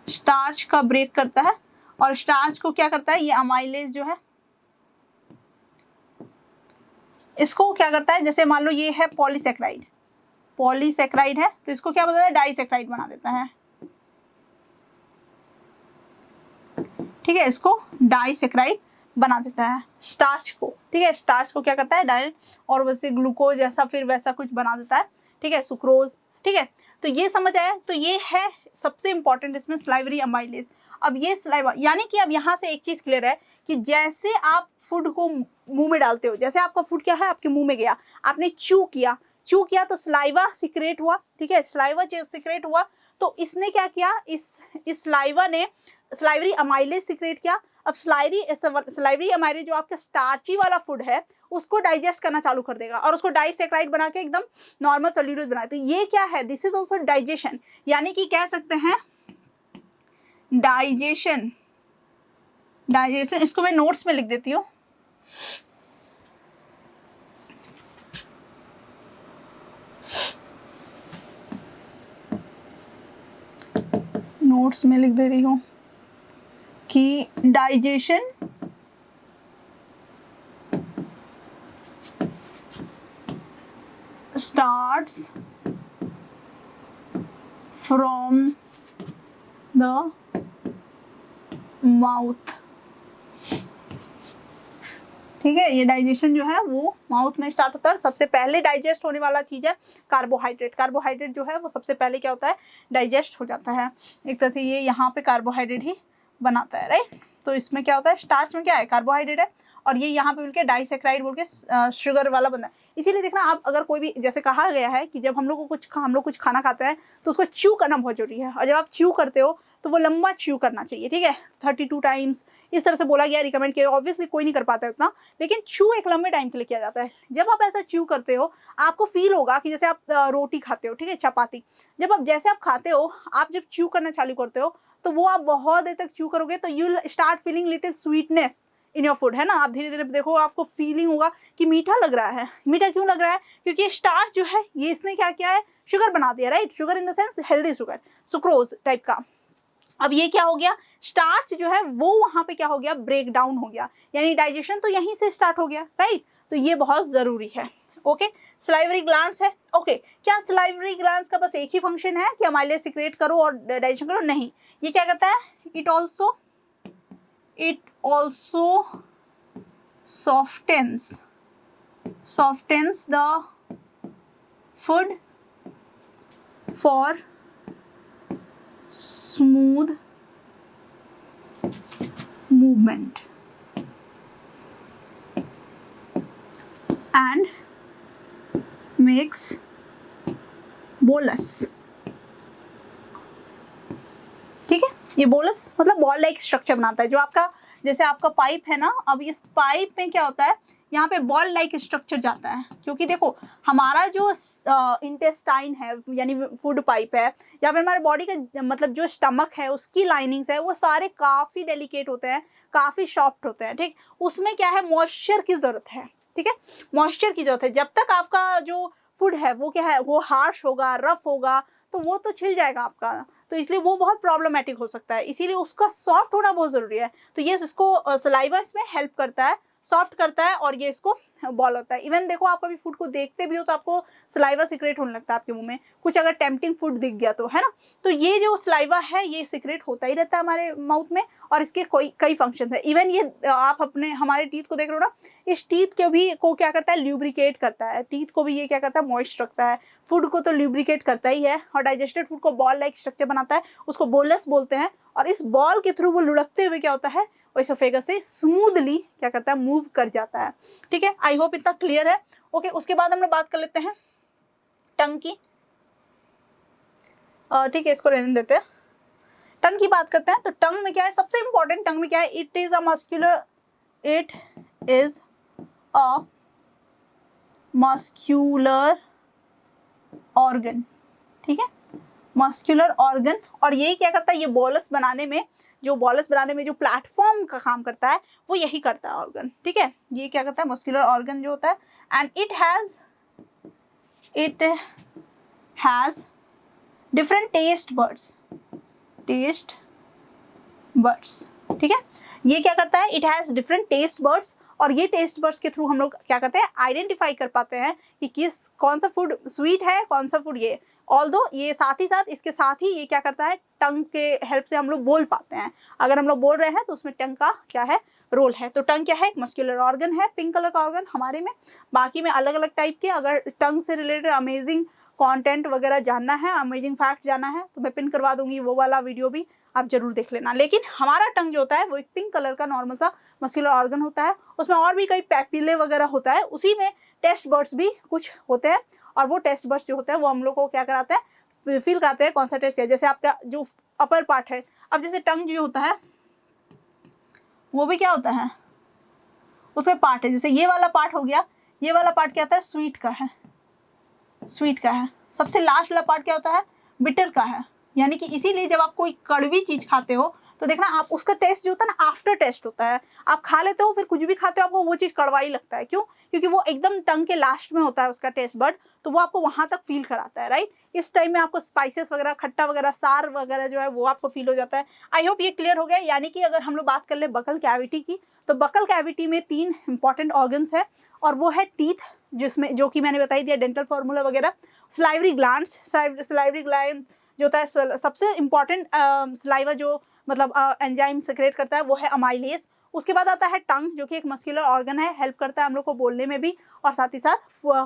स्टार्च का ब्रेक करता है। और स्टार्च को क्या करता है, ये अमाइलेज जो है इसको क्या करता है, जैसे मान लो ये है पॉलीसेक्राइड, पॉलीसेक्राइड है, तो इसको क्या बताता है, डाइसेक्राइड बना देता है, ठीक है, इसको डाइसेक्राइड बना देता है स्टार्च को, ठीक है। स्टार्च को क्या करता है, डायरेक्ट, और वैसे ग्लूकोज ऐसा फिर वैसा कुछ बना देता है, ठीक है, सुक्रोज, ठीक है। तो ये समझ आया, तो ये है सबसे इंपॉर्टेंट इसमें सलाइवरी अमाइलेज। अब ये सलाइवा, यानी कि अब यहाँ से एक चीज क्लियर है कि जैसे आप फूड को मुंह में डालते हो, जैसे आपका फूड क्या है, आपके मुंह में गया, आपने च्यू किया तो सलाइवा सिक्रेट हुआ, ठीक है, सलाइवा सिक्रेट हुआ, तो इसने क्या किया, इस सलाइवा ने सलाइवरी अमाइलेज सिक्रेट किया। अब सलाइवरी अमाइलेज जो आपका स्टार्ची वाला फूड है उसको डाइजेस्ट करना चालू कर देगा और उसको डाइसेक्राइड बना के एकदम नॉर्मल सेल्यूलोज बनाते हैं। ये क्या है, दिस इज ऑल्सो डाइजेशन, यानी कि कह सकते हैं डाइजेशन। इसको मैं नोट्स में लिख देती हूँ, नोट्स में लिख दे रही हूँ कि digestion starts from the mouth, ठीक है। ये डाइजेशन जो है वो माउथ में स्टार्ट होता है। सबसे पहले डाइजेस्ट होने वाला चीज़ है कार्बोहाइड्रेट। कार्बोहाइड्रेट जो है वो सबसे पहले क्या होता है, डाइजेस्ट हो जाता है। एक तरह से ये यहाँ पे कार्बोहाइड्रेट ही बनाता है, राइट। तो इसमें क्या होता है, स्टार्च में क्या है, कार्बोहाइड्रेट है, और ये यहाँ पे मिलके डाइसेक्राइड बोल के शुगर वाला बनता है। इसीलिए देखना आप, अगर कोई भी, जैसे कहा गया है कि जब हम लोग कुछ खाना खाते हैं तो उसको च्यू करना बहुत जरूरी है, और जब आप च्यू करते हो तो वो लंबा च्यू करना चाहिए, ठीक है, 32 टाइम्स इस तरह से बोला गया, रिकमेंड किया। ऑब्वियसली कोई नहीं कर पाता है उतना, लेकिन च्यू एक लंबे टाइम के लिए किया जाता है। जब आप ऐसा च्यू करते हो आपको फील होगा कि जैसे आप रोटी खाते हो, ठीक है, चपाती, जैसे आप खाते हो, आप जब च्यू करना चालू करते हो तो वो आप बहुत देर तक च्यू करोगे तो you start feeling little sweetness in your food, है ना। आप धीरे धीरे देखो आपको फीलिंग होगा कि मीठा लग रहा है। मीठा क्यों लग रहा है? क्योंकि स्टार्च जो है ये इसने क्या किया है, शुगर बना दिया, right. Sugar in the sense healthy sugar, sucrose type का। अब ये क्या हो गया, स्टार्च जो है वो वहां पे क्या हो गया, ब्रेक डाउन हो गया, यानी डाइजेशन तो यहीं से स्टार्ट हो गया, राइट। तो ये बहुत जरूरी है। ओके, सलाइवरी ग्लैंड्स है। ओके, क्या सलाइवरी ग्लैंड्स का बस एक ही फंक्शन है कि अमाइलेज सिक्रेट करो और डाइजेशन करो? नहीं, ये क्या करता है, it also softens the food for smooth movement and makes bolus। ठीक है, ये बोलस मतलब बॉल लाइक स्ट्रक्चर बनाता है। जो आपका जैसे आपका पाइप है ना, अब इस पाइप में क्या होता है, यहाँ पे बॉल लाइक स्ट्रक्चर जाता है। क्योंकि देखो हमारा जो इंटेस्टाइन है यानी फूड पाइप है, या फिर हमारे बॉडी का मतलब जो स्टमक है उसकी लाइनिंग्स है, वो सारे काफ़ी डेलिकेट होते हैं, काफ़ी सॉफ्ट होते हैं, ठीक। उसमें क्या है, मॉइस्चर की ज़रूरत है, ठीक है, मॉइस्चर की ज़रूरत है। जब तक आपका जो फूड है वो क्या है, वो हार्श होगा, रफ होगा, तो वो तो छिल जाएगा आपका, तो इसलिए वो बहुत प्रॉब्लमेटिक हो सकता है। इसीलिए उसका सॉफ्ट होना बहुत ज़रूरी है। तो ये इसको सलाइवा इसमें हेल्प करता है, सॉफ्ट करता है, और ये इसको बॉल होता है। इवन देखो आप कभी फूड को देखते भी हो तो आपको सलाइवा सिक्रेट होने लगता है आपके मुंह में, कुछ अगर टेम्पटिंग फूड दिख गया तो, है ना। तो ये जो सलाइवा है ये सिक्रेट होता ही रहता है हमारे माउथ में, और इसके कई फंक्शन है। इवन ये आप अपने हमारे टीथ को देख रहे हो ना, इस टीथ के भी को क्या करता है, ल्यूब्रिकेट करता है। टीथ को भी ये क्या करता है, मॉइस्ट रखता है। फूड को तो ल्यूब्रिकेट करता ही है, और डाइजेस्टेड फूड को बॉल लाइक स्ट्रक्चर बनाता है, उसको बोलस बोलते हैं। और इस बॉल के थ्रू वो लुढ़कते हुए क्या होता है, इसोफेगस से स्मूथली क्या करता है, मूव कर जाता है। ठीक है, आई होप इतना क्लियर है। ओके, उसके बाद हम लोग बात कर लेते हैं टंग की। ठीक है, इसको रहने देते हैं। टंग की बात करते हैं। तो टंग में क्या है, सबसे इंपॉर्टेंट टंग में क्या है, it is a muscular organ. ठीक है, मस्क्यूलर ऑर्गन। और यही क्या करता है, ये बॉलस बनाने में जो प्लेटफॉर्म का काम करता है वो यही करता है ऑर्गन। ठीक है, ये क्या करता है, मस्क्यूलर ऑर्गन जो होता है, and it has different taste buds. ठीक है, ये क्या करता है, it has different taste buds, और ये टेस्ट बर्ड्स के थ्रू हम लोग क्या करते हैं, आइडेंटिफाई कर पाते हैं कि कौन सा फूड स्वीट है, कौन सा फूड ये। ऑल्दो ये इसके साथ ही ये क्या करता है, टंग के हेल्प से हम लोग बोल पाते हैं। अगर हम लोग बोल रहे हैं तो उसमें टंग का क्या है, रोल है। तो टंग क्या है, एक मस्क्यूलर ऑर्गन है, पिंक कलर का ऑर्गन हमारे में। बाकी में अलग अलग टाइप के, अगर टंग से रिलेटेड अमेजिंग कंटेंट वगैरह जानना है, अमेजिंग फैक्ट जानना है, तो मैं पिन करवा दूंगी, वो वाला वीडियो भी आप जरूर देख लेना। लेकिन हमारा टंग जो होता है वो एक पिंक कलर का नॉर्मल सा मस्क्यूलर ऑर्गन होता है। उसमें और भी कई पैपिले वगैरह होता है, उसी में टेस्ट बर्ड्स भी कुछ होते हैं, और वो टेस्ट बर्ड्स जो होते हैं वो हम लोग को क्या कराते हैं, फील कराते हैं कौन सा टेस्ट है। जैसे आपका जो अपर पार्ट है, अब जैसे टंग जो होता है वो भी क्या होता है, उसमें पार्ट है। जैसे ये वाला पार्ट हो गया, ये वाला पार्ट क्या होता है, स्वीट का है। सबसे लास्ट वाला पार्ट क्या होता है, बिटर का है। यानी कि इसीलिए जब आप कोई कड़वी चीज खाते हो तो देखना आप उसका टेस्ट जो होता है ना, आफ्टर टेस्ट होता है। आप खा लेते हो, फिर कुछ भी खाते हो, आपको वो चीज़ कड़वा ही लगता है। क्यों? क्योंकि वो एकदम टंग के लास्ट में होता है उसका टेस्ट बड, तो वो आपको वहां तक फील कराता है, राइट। इस टाइम में आपको स्पाइसेस वगैरह, खट्टा वगैरह, सार वगैरह जो है वो आपको फील हो जाता है। आई होप ये क्लियर हो गया। यानी कि अगर हम लोग बात कर ले बकल कैविटी की, तो बकल कैविटी में 3 इंपॉर्टेंट ऑर्गन्स है, और वो है टीथ, जिसमें जो कि मैंने बताई दिया डेंटल फॉर्मूला वगैरह, सलाइवरी ग्लैंड्स, सलाइवरी ग्लैंड जो होता है सबसे इंपॉर्टेंट सलाइवा जो मतलब एंजाइम सेक्रेट करता है वो है अमाइलेज। उसके बाद आता है टंग, जो कि एक मस्कुलर ऑर्गन है, हेल्प करता है हम लोग को बोलने में भी, और साथ ही साथ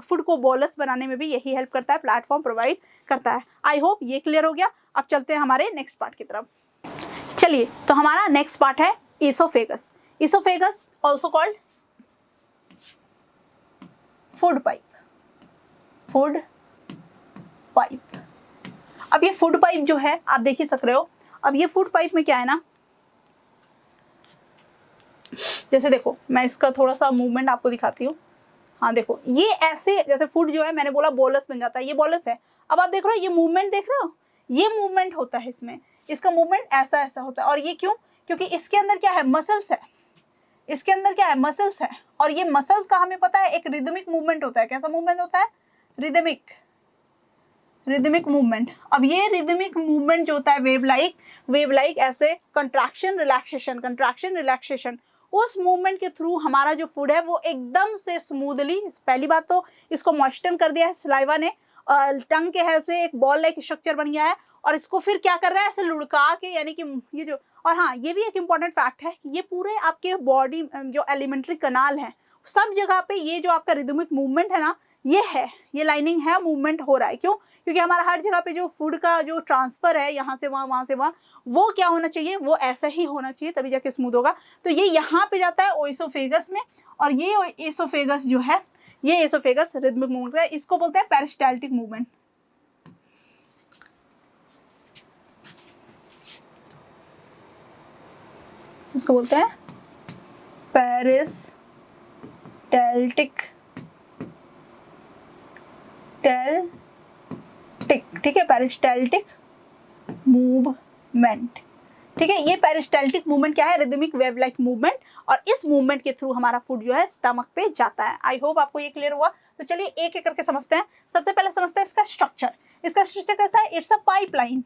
फूड को बोलस बनाने में भी यही हेल्प करता है, प्लेटफॉर्म प्रोवाइड करता है। आई होप ये क्लियर हो गया। अब चलते हैं हमारे नेक्स्ट पार्ट की तरफ। चलिए, तो हमारा नेक्स्ट पार्ट है oesophagus. Oesophagus also called food pipe. अब ये फूड पाइप जो है आप देख ही सक रहे हो। अब ये फूड पाइप में क्या है ना, जैसे देखो मैं इसका थोड़ा सा मूवमेंट आपको दिखाती हूँ। हाँ देखो, ये ऐसे जैसे फूड जो है मैंने बोला बोलस बन जाता है, ये बोलस है। अब आप देख रहे हो ये मूवमेंट, देख रहे हो ये मूवमेंट होता है इसमें। इसका मूवमेंट ऐसा ऐसा होता है। और ये क्यों? क्योंकि इसके अंदर क्या है, मसल्स है, इसके अंदर क्या है, मसल्स है, और ये मसल्स का हमें पता है एक रिदमिक मूवमेंट होता है। कैसा मूवमेंट होता है? Rhythmic movement. अब ये रिदमिक मूवमेंट जो होता है वेव लाइक ऐसे कंट्रैक्शन रिलैक्सेशन, उस मूवमेंट के थ्रू हमारा जो फूड है वो एकदम से स्मूथली, पहली बात तो इसको मॉइस्चन कर दिया है सलाइवा ने, टंग के हेल्प से एक बॉल लाइक स्ट्रक्चर बन गया है, और इसको फिर क्या कर रहा है, ऐसे लुढ़का के, यानी कि ये जो, और हाँ ये भी एक इम्पॉर्टेंट फैक्ट है कि ये पूरे आपके बॉडी जो एलिमेंट्री कनाल है सब जगह पे ये जो आपका रिदमिक मूवमेंट है ना, ये है, ये लाइनिंग है, मूवमेंट हो रहा है। क्यों? क्योंकि हमारा हर जगह पे जो फूड का जो ट्रांसफर है यहाँ से वहाँ से वहाँ, वो क्या होना चाहिए, वो ऐसा ही होना चाहिए, तभी जाके स्मूथ होगा। तो ये यहाँ पे जाता है ओइसोफेगस में, और ये एसोफेगस जो है, ये एसोफेगस रिदमिक मूवमेंट है, इसको बोलते हैं पेरिस्टाल्टिक मूवमेंट। इसको बोलते हैं पेरिस्टाल्टिक, ठीक है, पेरिस्टाल्टिक मूवमेंट। ठीक है, ये पेरिस्टाल्टिक मूवमेंट क्या है, रिदमिक वेव लाइक मूवमेंट, और इस मूवमेंट के थ्रू हमारा फूड जो है स्टमक पे जाता है। आई होप आपको ये क्लियर हुआ। तो चलिए एक एक करके समझते हैं। सबसे पहले समझते हैं इसका स्ट्रक्चर। इसका स्ट्रक्चर कैसा है? इट्स अ पाइपलाइन,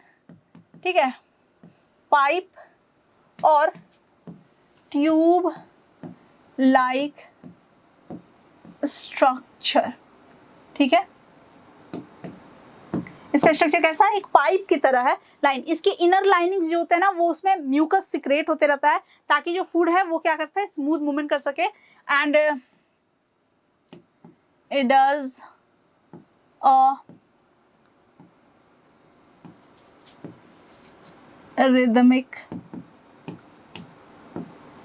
ठीक है, पाइप और ट्यूब लाइक स्ट्रक्चर, ठीक है। इसका स्ट्रक्चर कैसा है? एक पाइप की तरह है, लाइन। इसके इनर लाइनिंग जो होते हैं ना, वो उसमें म्यूकस सिक्रेट होते रहता है, ताकि जो फूड है वो क्या करता है, स्मूथ मूवमेंट कर सके, and it does a rhythmic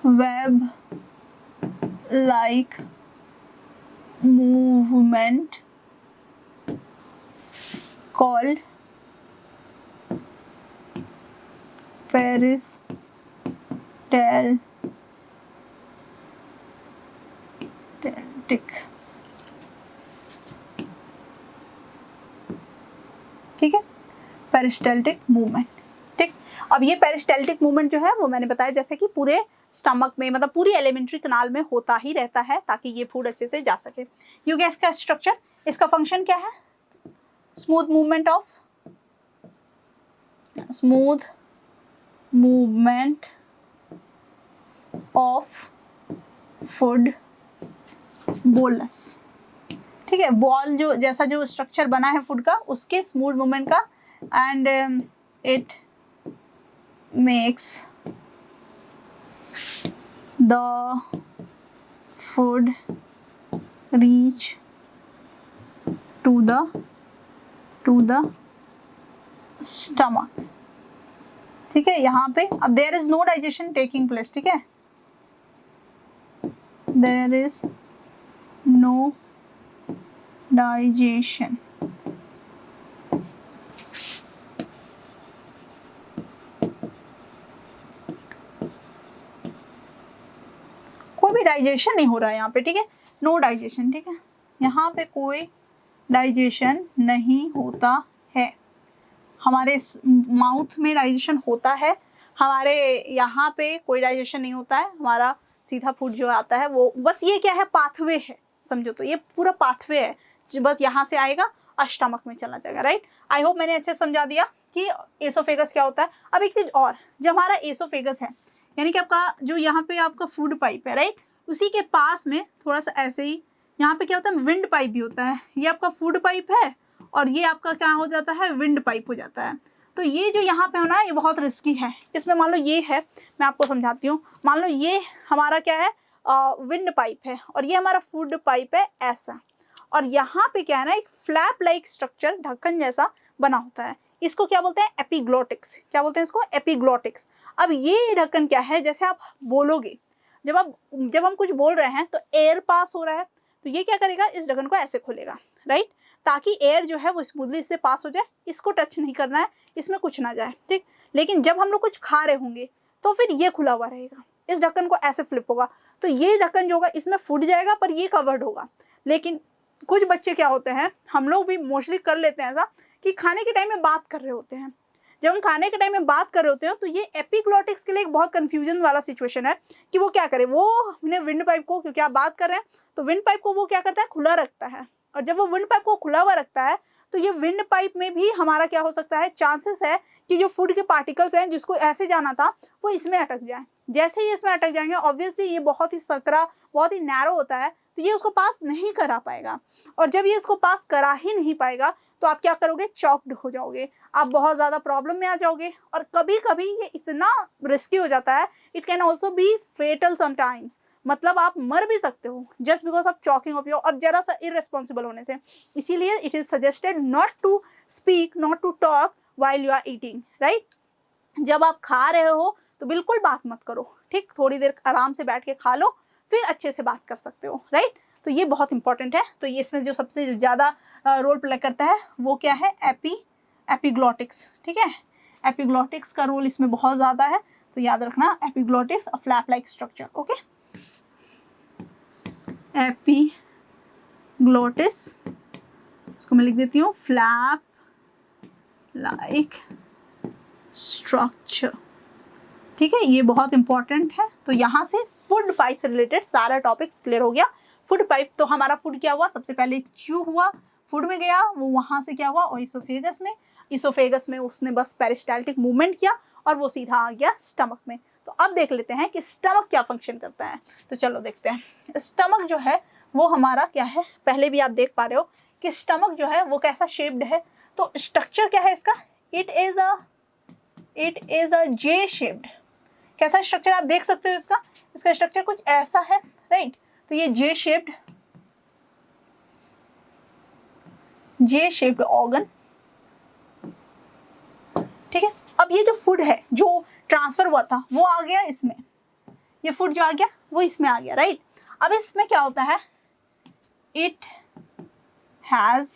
web like movement called peristaltic, ठीक है, पेरिस्टाल्टिक मूवमेंट। ठीक, अब ये पेरिस्टाल्टिक मूवमेंट जो है वो मैंने बताया जैसे कि पूरे स्टमक में, मतलब पूरी एलिमेंट्री कनाल में होता ही रहता है, ताकि ये फूड अच्छे से जा सके। यू गेस इसका स्ट्रक्चर, इसका फंक्शन क्या है? Smooth movement of food bolus, ठीक है, बॉल जो जैसा जो स्ट्रक्चर बना है फूड का, उसके स्मूथ मूवमेंट का, and it makes the food reach to the stomach, ठीक है। यहाँ पे अब there is no digestion taking place, ठीक है, देयर इज नो डाइजेशन, कोई भी डाइजेशन नहीं हो रहा है यहाँ पे, ठीक है, नो डाइजेशन, ठीक है, यहाँ पे कोई डाइजेशन नहीं होता है। हमारे माउथ में डाइजेशन होता है, हमारे यहाँ पे कोई डाइजेशन नहीं होता है, हमारा सीधा फूड जो आता है वो बस ये क्या है, पाथवे है, समझो तो ये पूरा पाथवे है, बस यहाँ से आएगा और स्टमक में चला जाएगा, राइट। आई होप मैंने अच्छे समझा दिया कि एसोफेगस क्या होता है। अब एक चीज़ और, जब हमारा एसोफेगस है, यानी कि आपका जो यहाँ पे आपका फूड पाइप है, राइट, उसी के पास में थोड़ा सा ऐसे ही यहाँ पे क्या होता है, विंड पाइप भी होता है। ये आपका फूड पाइप है और ये आपका क्या हो जाता है, विंड पाइप हो जाता है। तो ये जो यहाँ पे होना है ये बहुत रिस्की है। इसमें मान लो ये है, मैं आपको समझाती हूँ, मान लो ये हमारा क्या है, विंड पाइप है, और ये हमारा फूड पाइप है ऐसा, और यहाँ पे क्या है ना, एक फ्लैप लाइक स्ट्रक्चर, ढक्कन जैसा बना होता है। इसको क्या बोलते हैं, एपिग्लोटिक्स। क्या बोलते हैं इसको, एपिग्लोटिक्स। अब ये ढक्कन क्या है, जैसे आप बोलोगे, जब हम कुछ बोल रहे हैं तो एयर पास हो रहा है, तो ये क्या करेगा, इस ढक्कन को ऐसे खोलेगा, राइट, ताकि एयर जो है वो स्मूथली इससे पास हो जाए, इसको टच नहीं करना है, इसमें कुछ ना जाए, ठीक। लेकिन जब हम लोग कुछ खा रहे होंगे तो फिर ये खुला हुआ रहेगा, इस ढक्कन को ऐसे फ्लिप होगा, तो ये ढक्कन जो होगा इसमें फूट जाएगा, पर ये कवर्ड होगा। लेकिन कुछ बच्चे क्या होते हैं, हम लोग भी मोस्टली कर लेते हैं ऐसा, कि खाने के टाइम में बात कर रहे होते हैं, जब हम खाने के टाइम में बात कर रहे होते हैं तो ये एपिग्लॉटिक्स के लिए एक बहुत कंफ्यूजन वाला सिचुएशन है कि वो क्या करे, वो अपने विंड पाइप को, क्योंकि आप बात कर रहे हैं तो विंड पाइप को वो क्या करता है, खुला रखता है। और जब वो विंड पाइप को खुला हुआ रखता है तो ये विंड पाइप में भी हमारा क्या हो सकता है, चांसेस है कि जो फूड के पार्टिकल्स हैं जिसको ऐसे जाना था वो इसमें अटक जाए। जैसे ही इसमें अटक जाएंगे ऑब्वियसली ये बहुत ही सकरा, बहुत ही नैरो होता है, तो ये उसको पास नहीं करा पाएगा। और जब ये इसको पास करा ही नहीं पाएगा तो आप क्या करोगे, चॉक्ड हो जाओगे, आप बहुत ज़्यादा प्रॉब्लम में आ जाओगे। और कभी कभी ये इतना रिस्की हो जाता है, it can also be fatal sometimes, मतलब आप मर भी सकते हो just because of choking of your, और जरा सा इररेस्पॉन्सिबल होने से। इसीलिए it is suggested not to speak, not to talk while you are eating, right. जब आप खा रहे हो तो बिल्कुल बात मत करो, ठीक, थोड़ी देर आराम से बैठ के खा लो, फिर अच्छे से बात कर सकते हो, राइट। तो ये बहुत इंपॉर्टेंट है। तो ये इसमें जो सबसे ज़्यादा रोल प्ले करता है वो क्या है, एपिग्लॉटिक्स, ठीक है। एपिग्लॉटिक्स का रोल इसमें बहुत ज़्यादा है, तो याद रखना epiglottis a flap like structure, okay. Epiglottis, इसको मैं लिख देती हूँ फ्लैप लाइक स्ट्रक्चर, ठीक है। ये बहुत इंपॉर्टेंट है। तो यहाँ से फूड पाइप से रिलेटेड सारा टॉपिक्स क्लियर हो गया। फूड पाइप, तो हमारा फूड क्या हुआ, सबसे पहले च्यू हुआ, फूड में गया, वो वहाँ से क्या हुआ, और इसोफेगस में, इसोफेगस में उसने बस पेरिस्टाल्टिक मूवमेंट किया और वो सीधा आ गया स्टमक में। तो अब देख लेते हैं कि स्टमक क्या फंक्शन करता है। तो चलो देखते हैं। स्टमक जो है वो हमारा क्या है, पहले भी आप देख पा रहे हो कि स्टमक जो है वो कैसा शेप्ड है। तो स्ट्रक्चर क्या है इसका, it is a J shaped. कैसा स्ट्रक्चर आप देख सकते हो इसका, इसका स्ट्रक्चर कुछ ऐसा है, राइट। तो ये जे शेप्ड ऑर्गन, ठीक है। अब ये जो फूड है जो ट्रांसफर हुआ था वो आ गया इसमें, ये फूड जो आ गया वो इसमें आ गया, राइट। अब इसमें क्या होता है, it has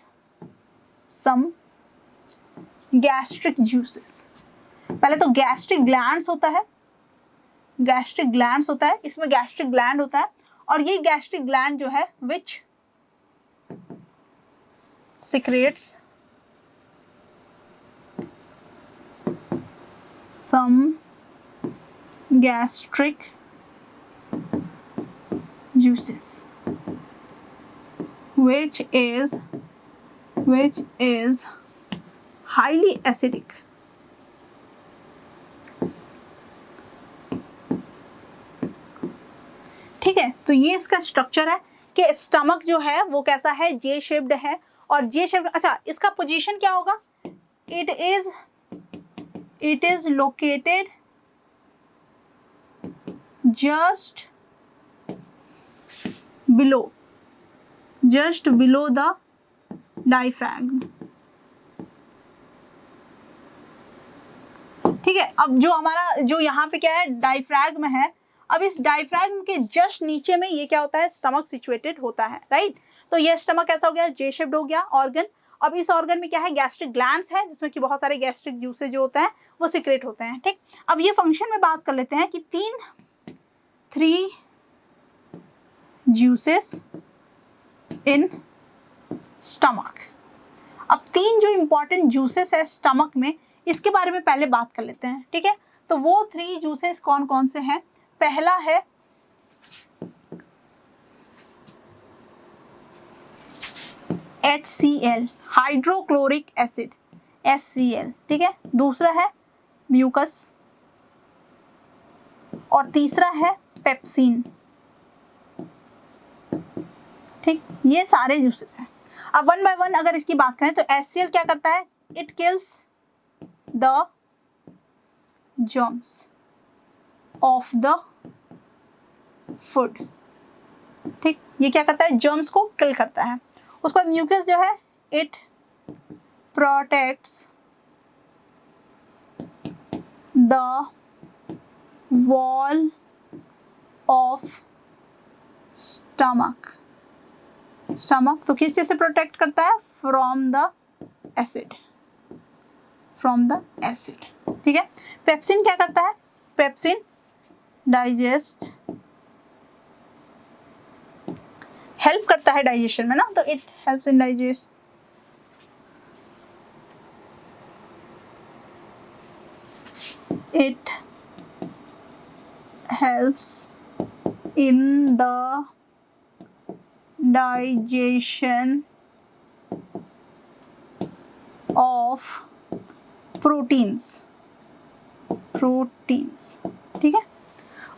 some gastric juices. पहले तो गैस्ट्रिक ग्लैंड्स होता है, गैस्ट्रिक ग्लैंड्स होता है, इसमें गैस्ट्रिक ग्लैंड होता है, और ये गैस्ट्रिक ग्लैंड जो है विच secretes some gastric juices which is highly acidic, ठीक है। तो ये इसका स्ट्रक्चर है कि स्टमक जो है वो कैसा है, जे शेप्ड है। और जे शेप्ड, अच्छा इसका पोजीशन क्या होगा, it is located just below the diaphragm, ठीक है। अब जो हमारा जो यहाँ पे क्या है, डायफ्रैगम है, अब इस डायफ्रैगम के जस्ट नीचे में ये क्या होता है, स्टमक सिचुएटेड होता है, राइट। तो ये स्टमक कैसा हो गया, जे शेप्ड हो गया ऑर्गन। अब इस ऑर्गन में क्या है, गैस्ट्रिक ग्लैंड्स है जिसमें कि बहुत सारे गैस्ट्रिक जूसेस जो होते हैं वो सिक्रेट होते हैं, ठीक। अब ये फंक्शन में बात कर लेते हैं कि 3 जूसेस इन स्टमक। अब 3 जो इंपॉर्टेंट जूसेस है स्टमक में, इसके बारे में पहले बात कर लेते हैं, ठीक है। तो वो 3 जूसेस कौन कौन से हैं, पहला है HCl, हाइड्रोक्लोरिक एसिड, HCl, ठीक है। दूसरा है म्यूकस, और तीसरा है पेप्सिन, ठीक। ये सारे जूसेस हैं। अब 1 बाय 1 अगर इसकी बात करें तो HCl क्या करता है, it kills the germs of the food, ठीक। ये क्या करता है, जर्म्स को किल करता है। उसके बाद म्यूकस जो है, it protects the wall of stomach, तो किस चीज से प्रोटेक्ट करता है, फ्रॉम द एसिड, ठीक है। पेप्सिन क्या करता है, पेप्सिन डाइजेस्ट, हेल्प करता है डाइजेशन में ना, तो it helps in helps in the digestion of proteins, ठीक है।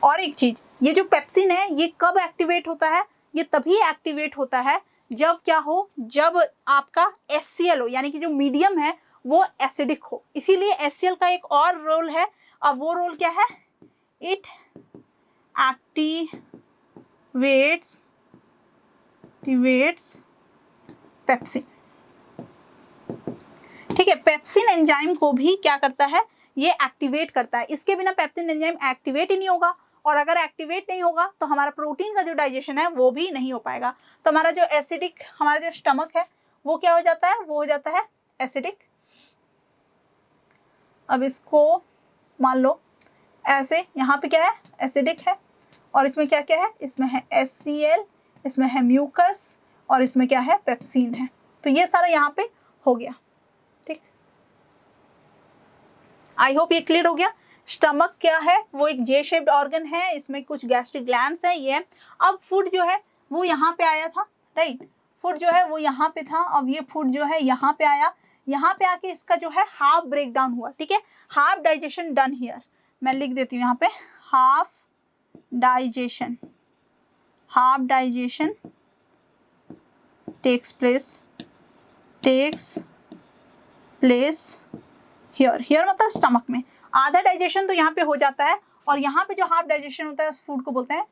और एक चीज, ये जो पेप्सिन है ये कब एक्टिवेट होता है? ये तभी एक्टिवेट होता है जब क्या हो, जब आपका HCl हो, यानी कि जो मीडियम है वो एसिडिक हो। इसीलिए HCl का एक और रोल है, अब वो रोल क्या है? इट एक्टिवेट्स पेप्सिन, ठीक है। पेप्सिन एंजाइम को भी क्या करता है? ये एक्टिवेट करता है। इसके बिना पेप्सिन एंजाइम एक्टिवेट ही नहीं होगा, और अगर एक्टिवेट नहीं होगा तो हमारा प्रोटीन का जो डाइजेशन है वो भी नहीं हो पाएगा। तो हमारा जो एसिडिक, हमारा जो स्टमक है वो क्या हो जाता है? वो हो जाता है एसिडिक। अब इसको मान लो ऐसे, यहाँ पे क्या है? एसिडिक है, और इसमें क्या क्या है? इसमें है HCl, इसमें है म्यूकस, और इसमें क्या है? पेप्सिन है। तो ये सारा यहाँ पे हो गया, ठीक। आई होप ये क्लियर हो गया। स्टमक क्या है? वो एक जे शेप्ड ऑर्गन है, इसमें कुछ गैस्ट्रिक ग्लैंड्स है, ये। अब फूड जो है वो यहाँ पे आया था, राइट। फूड जो है वो यहाँ पे था, अब ये फूड जो है यहाँ पे आया, यहाँ पे आके इसका जो है हाफ ब्रेक डाउन हुआ, ठीक है। हाफ डाइजेशन डन हियर, मैं लिख देती हूँ यहाँ पे, half digestion takes place here मतलब स्टमक में। आधा डाइजेशन तो यहाँ पे हो जाता है, और यहाँ पे जो हाफ डाइजेशन होता है उस फूड को बोलते हैं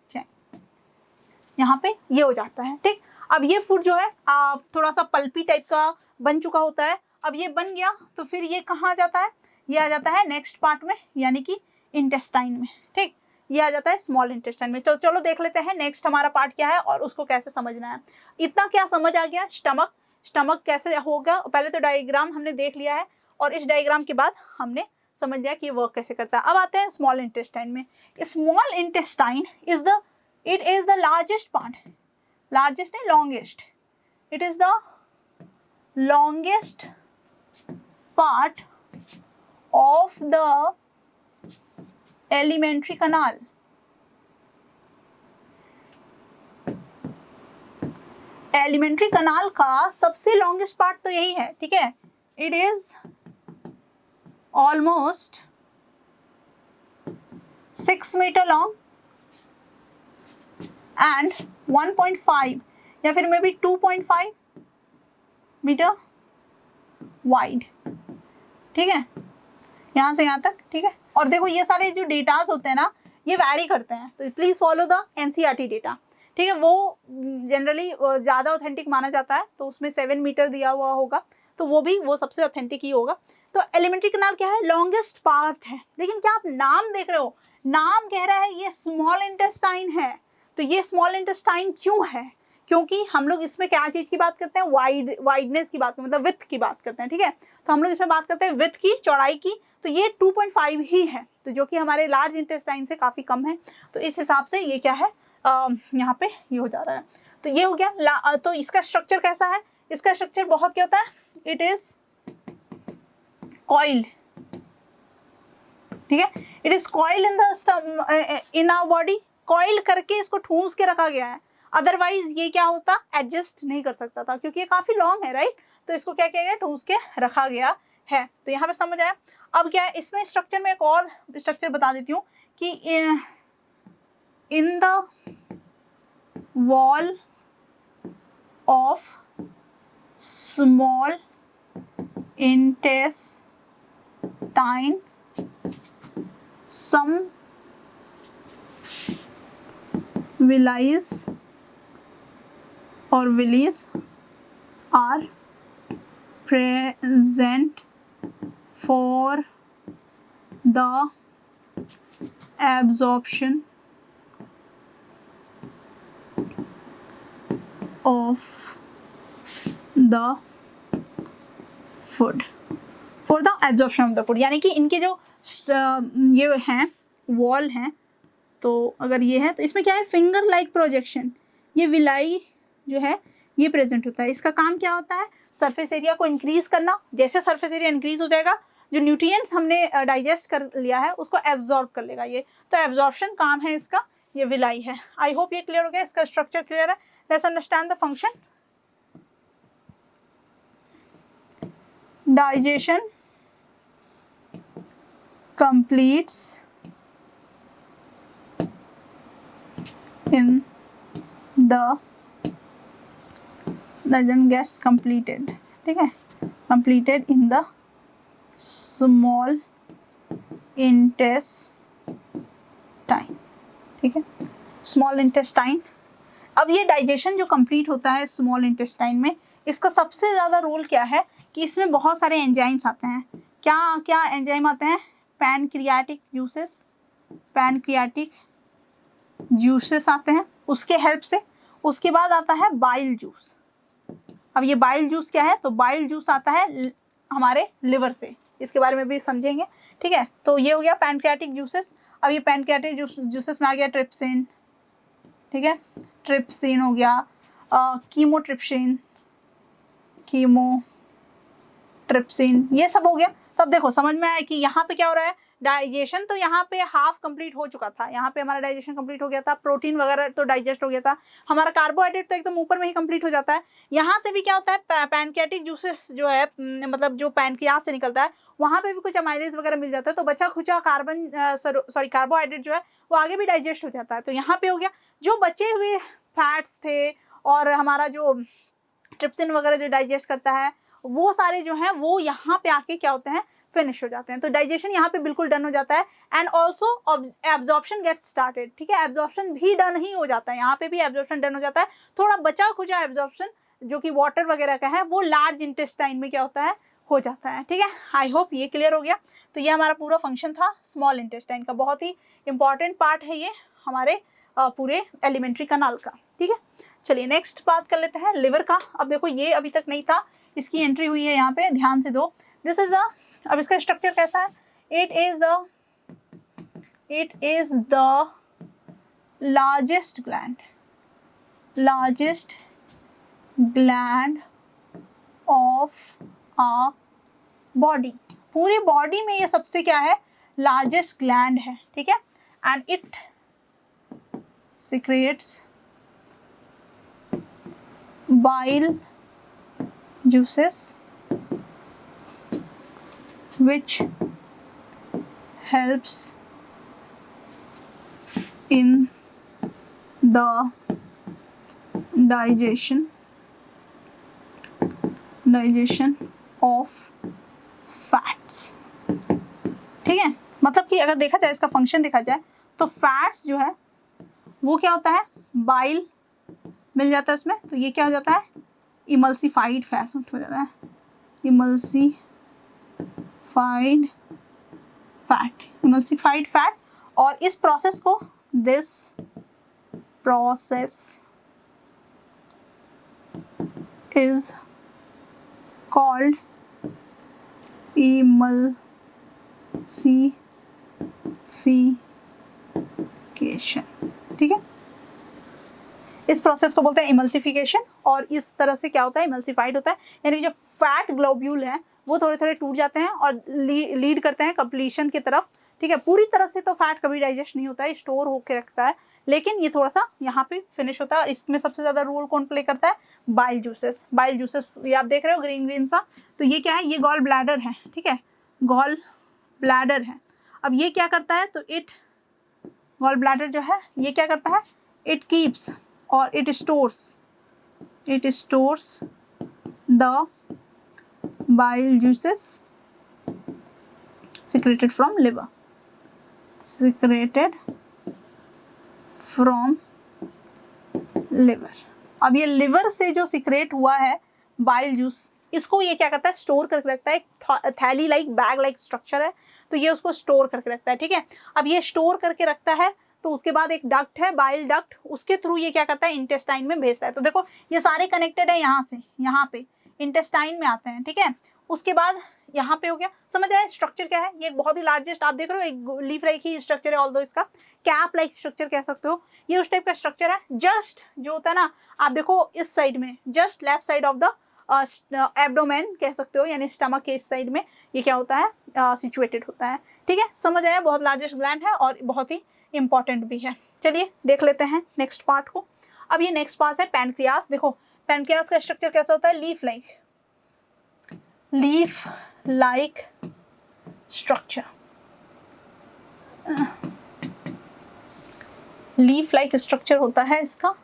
चैन, यहाँ पे ये हो जाता है, ठीक। अब ये फूड जो है थोड़ा सा पल्पी टाइप का बन चुका होता है। अब ये बन गया तो फिर ये कहाँ आ जाता है? ये आ जाता है नेक्स्ट पार्ट में, यानी कि इंटेस्टाइन में, ठीक। ये आ जाता है स्मॉल इंटेस्टाइन में। तो चलो देख लेते हैं नेक्स्ट हमारा पार्ट क्या है और उसको कैसे समझना है। इतना क्या समझ आ गया? स्टमक कैसे होगा, पहले तो डायग्राम हमने देख लिया है, और इस डायग्राम के बाद हमने समझ लिया कि ये वर्क कैसे करता है। अब आते हैं स्मॉल इंटेस्टाइन में। Small intestine is the largest part, largest नहीं, longest, it is the longest part of the alimentary canal. Alimentary canal का सबसे लॉन्गेस्ट पार्ट तो यही है, ठीक है। It is almost 6 metre long and 1.5 या फिर मे बी 2.5 मीटर वाइड, ठीक है, यहाँ से यहाँ तक, ठीक है। और देखो ये सारे जो डेटास होते हैं ना, ये वैरी करते हैं, तो please follow the NCERT data, ठीक है। वो जनरली ज़्यादा ऑथेंटिक माना जाता है, तो उसमें 7 मीटर दिया हुआ होगा, तो वो सबसे ऑथेंटिक ही होगा। तो एलिमेंट्री कनाल क्या है? लॉन्गेस्ट पार्ट है। लेकिन क्या आप नाम देख रहे हो? नाम कह रहा है ये स्मॉल इंटेस्टाइन है। तो ये स्मॉल इंटेस्टाइन क्यों है? क्योंकि हम लोग इसमें क्या चीज़ की बात करते हैं? वाइडनेस की बात करते हैं, मतलब विड्थ की बात करते हैं, ठीक है। तो हम लोग इसमें बात करते हैं विड्थ की, चौड़ाई की। तो ये 2.5 ही है, तो जो कि हमारे लार्ज इंटेस्टाइन से काफ़ी कम है। तो इस हिसाब से ये क्या है, यहाँ पे ये हो जा रहा है। तो ये हो गया। तो इसका स्ट्रक्चर कैसा है? इसका स्ट्रक्चर बहुत क्या होता है? इट इज कॉइल्ड, ठीक है। It is coiled in our body, coil करके इसको ठूंस के रखा गया है। अदरवाइज ये क्या होता? एडजस्ट नहीं कर सकता था, क्योंकि ये काफी लॉन्ग है, राइट। तो इसको क्या किया गया? ठूंस के रखा गया है। तो यहाँ पे समझ आया। अब क्या है इसमें स्ट्रक्चर में, एक और स्ट्रक्चर बता देती हूँ कि in the wall of small intestine some villi are present for the absorption of the food, for the absorption of the food. यानी कि इनके जो ये हैं वॉल हैं, तो अगर ये है तो इसमें क्या है? फिंगर लाइक प्रोजेक्शन, ये विलाई जो है ये प्रेजेंट होता है। इसका काम क्या होता है? सरफेस एरिया को इंक्रीज करना। जैसे सरफेस एरिया इंक्रीज हो जाएगा जो न्यूट्रिएंट्स हमने डाइजेस्ट कर लिया है उसको एब्जॉर्ब कर लेगा ये, तो एब्जॉर्प्शन काम है इसका, ये विलाई है। आई होप ये क्लियर हो गया, इसका स्ट्रक्चर क्लियर है। Let's understand the function. Digestion completes in the digestion gets completed, ठीक है, completed in the small intestine, ठीक है, स्मॉल इंटेस्टाइन। अब ये डाइजेशन जो कंप्लीट होता है स्मॉल इंटेस्टाइन में, इसका सबसे ज़्यादा रोल क्या है कि इसमें बहुत सारे एंजाइम्स आते हैं। क्या क्या एंजाइम आते हैं? पैनक्रियाटिक जूसेस आते हैं उसके हेल्प से। उसके बाद आता है बाइल जूस। अब ये बाइल जूस क्या है? तो बाइल जूस आता है हमारे लिवर से, इसके बारे में भी समझेंगे, ठीक है। तो ये हो गया पैनक्रियाटिक जूसेस। अब ये पैनक्रियाटिक जूसेस में आ गया ट्रिप्सिन, ठीक है, ट्रिप्सिन हो गया, कीमोट्रिप्सिन, ये सब हो गया। तब देखो समझ में आया कि यहाँ पे क्या हो रहा है, डाइजेशन तो यहाँ पे हाफ कंप्लीट हो चुका था, यहाँ पे हमारा डाइजेशन कंप्लीट हो गया था, प्रोटीन वगैरह तो डाइजेस्ट हो गया था, हमारा कार्बोहाइड्रेट तो एकदम ऊपर में ही कंप्लीट हो जाता है। यहाँ से भी क्या होता है, पैनक्रियाटिक जूसेस जो है, मतलब जो पैनक्रियास से निकलता है वहाँ पे भी कुछ अमाइलेज वगैरह मिल जाता है, तो बचा खुचा कार्बोहाइड्रेट जो है वो आगे भी डाइजेस्ट हो जाता है। तो यहाँ पे हो गया, जो बचे हुए फैट्स थे और हमारा जो ट्रिप्सिन वगैरह जो डाइजेस्ट करता है वो सारे जो हैं वो यहाँ पे आके क्या होते हैं, फिनिश हो जाते हैं। तो डाइजेशन यहाँ पे बिल्कुल डन हो जाता है। And also absorption gets started, ठीक है, एब्जॉर्प्शन भी डन ही हो जाता है, यहाँ पे भी एब्जॉर्प्शन डन हो जाता है। थोड़ा बचा खुचा एब्जॉर्प्शन जो कि वाटर वगैरह का है वो लार्ज इंटेस्टाइन में क्या होता है, हो जाता है, ठीक है। आई होप ये क्लियर हो गया। तो ये हमारा पूरा फंक्शन था स्मॉल इंटेस्टाइन का, बहुत ही इंपॉर्टेंट पार्ट है ये हमारे पूरे एलिमेंट्री कनाल का, ठीक है। चलिए नेक्स्ट बात कर लेते हैं लिवर का। अब देखो ये अभी तक नहीं था, इसकी एंट्री हुई है यहाँ पे, ध्यान से दो। दिस इज द, अब इसका स्ट्रक्चर कैसा है, it is the largest gland of a body. पूरी बॉडी में ये सबसे क्या है, लार्जेस्ट ग्लैंड है, ठीक है। And it secretes bile juices which helps in the digestion of fats, ठीक है। मतलब कि अगर देखा जाए, इसका फंक्शन देखा जाए तो फैट्स जो है वो क्या होता है, बाइल मिल जाता है उसमें, तो ये क्या हो जाता है, इमल्सिफाइड फैट हो जाता है, इमल्सिफाइड फैट। और इस प्रोसेस को, this process is called emulsification, ठीक है। इस प्रोसेस को बोलते हैं इमल्सिफिकेशन। और इस तरह से क्या होता है, इमल्सिफाइड होता है, यानी जो फैट ग्लोब्यूल है वो थोड़े थोड़े टूट जाते हैं और लीड करते हैं कंप्लीशन की तरफ, ठीक है। पूरी तरह से तो फैट कभी डाइजेस्ट नहीं होता है, स्टोर होकर रखता है, लेकिन ये थोड़ा सा यहाँ पे फिनिश होता है। और इसमें सबसे ज़्यादा रोल कौन प्ले करता है, बाइल जूसेस। ये आप देख रहे हो ग्रीन सा, तो ये क्या है, ये गॉल ब्लैडर है, ठीक है, गॉल ब्लैडर है। अब ये क्या करता है, तो गॉल ब्लैडर जो है ये क्या करता है, इट कीप्स और it stores the bile juices secreted from liver। अब ये लिवर से जो सिक्रेट हुआ है बाइल जूस, इसको ये क्या करता है, स्टोर करके रखता है। एक थैली लाइक, बैग लाइक स्ट्रक्चर है, तो ये उसको स्टोर करके रखता है, ठीक है। अब ये स्टोर करके रखता है, तो उसके बाद एक डक्ट है, बाइल डक्ट, उसके थ्रू ये क्या करता है, इंटेस्टाइन में भेजता है। तो देखो ये सारे कनेक्टेड है, यहाँ से यहाँ पे इंटेस्टाइन में आते हैं, ठीक है। उसके बाद यहाँ पे हो गया, समझ आया स्ट्रक्चर क्या है। ये बहुत ही लार्जेस्ट, आप देख रहे हो एक लीफ लाइक ही स्ट्रक्चर है, ऑल्दो इसका कैप लाइक स्ट्रक्चर कह सकते हो, ये उस टाइप का स्ट्रक्चर है। जस्ट जो होता है ना, आप देखो इस साइड में, just left side of the abdomen कह सकते हो, यानी स्टमक के इस साइड में ये क्या होता है, सिचुएटेड होता है। ठीक है, समझ आया, बहुत लार्जेस्ट ग्लैंड है और बहुत ही इंपॉर्टेंट भी है। चलिए देख लेते हैं नेक्स्ट पार्ट को। अब ये नेक्स्ट पार्ट है पैनक्रियास। देखो पैनक्रियास का स्ट्रक्चर कैसा होता है, leaf like structure, leaf like structure होता है इसका।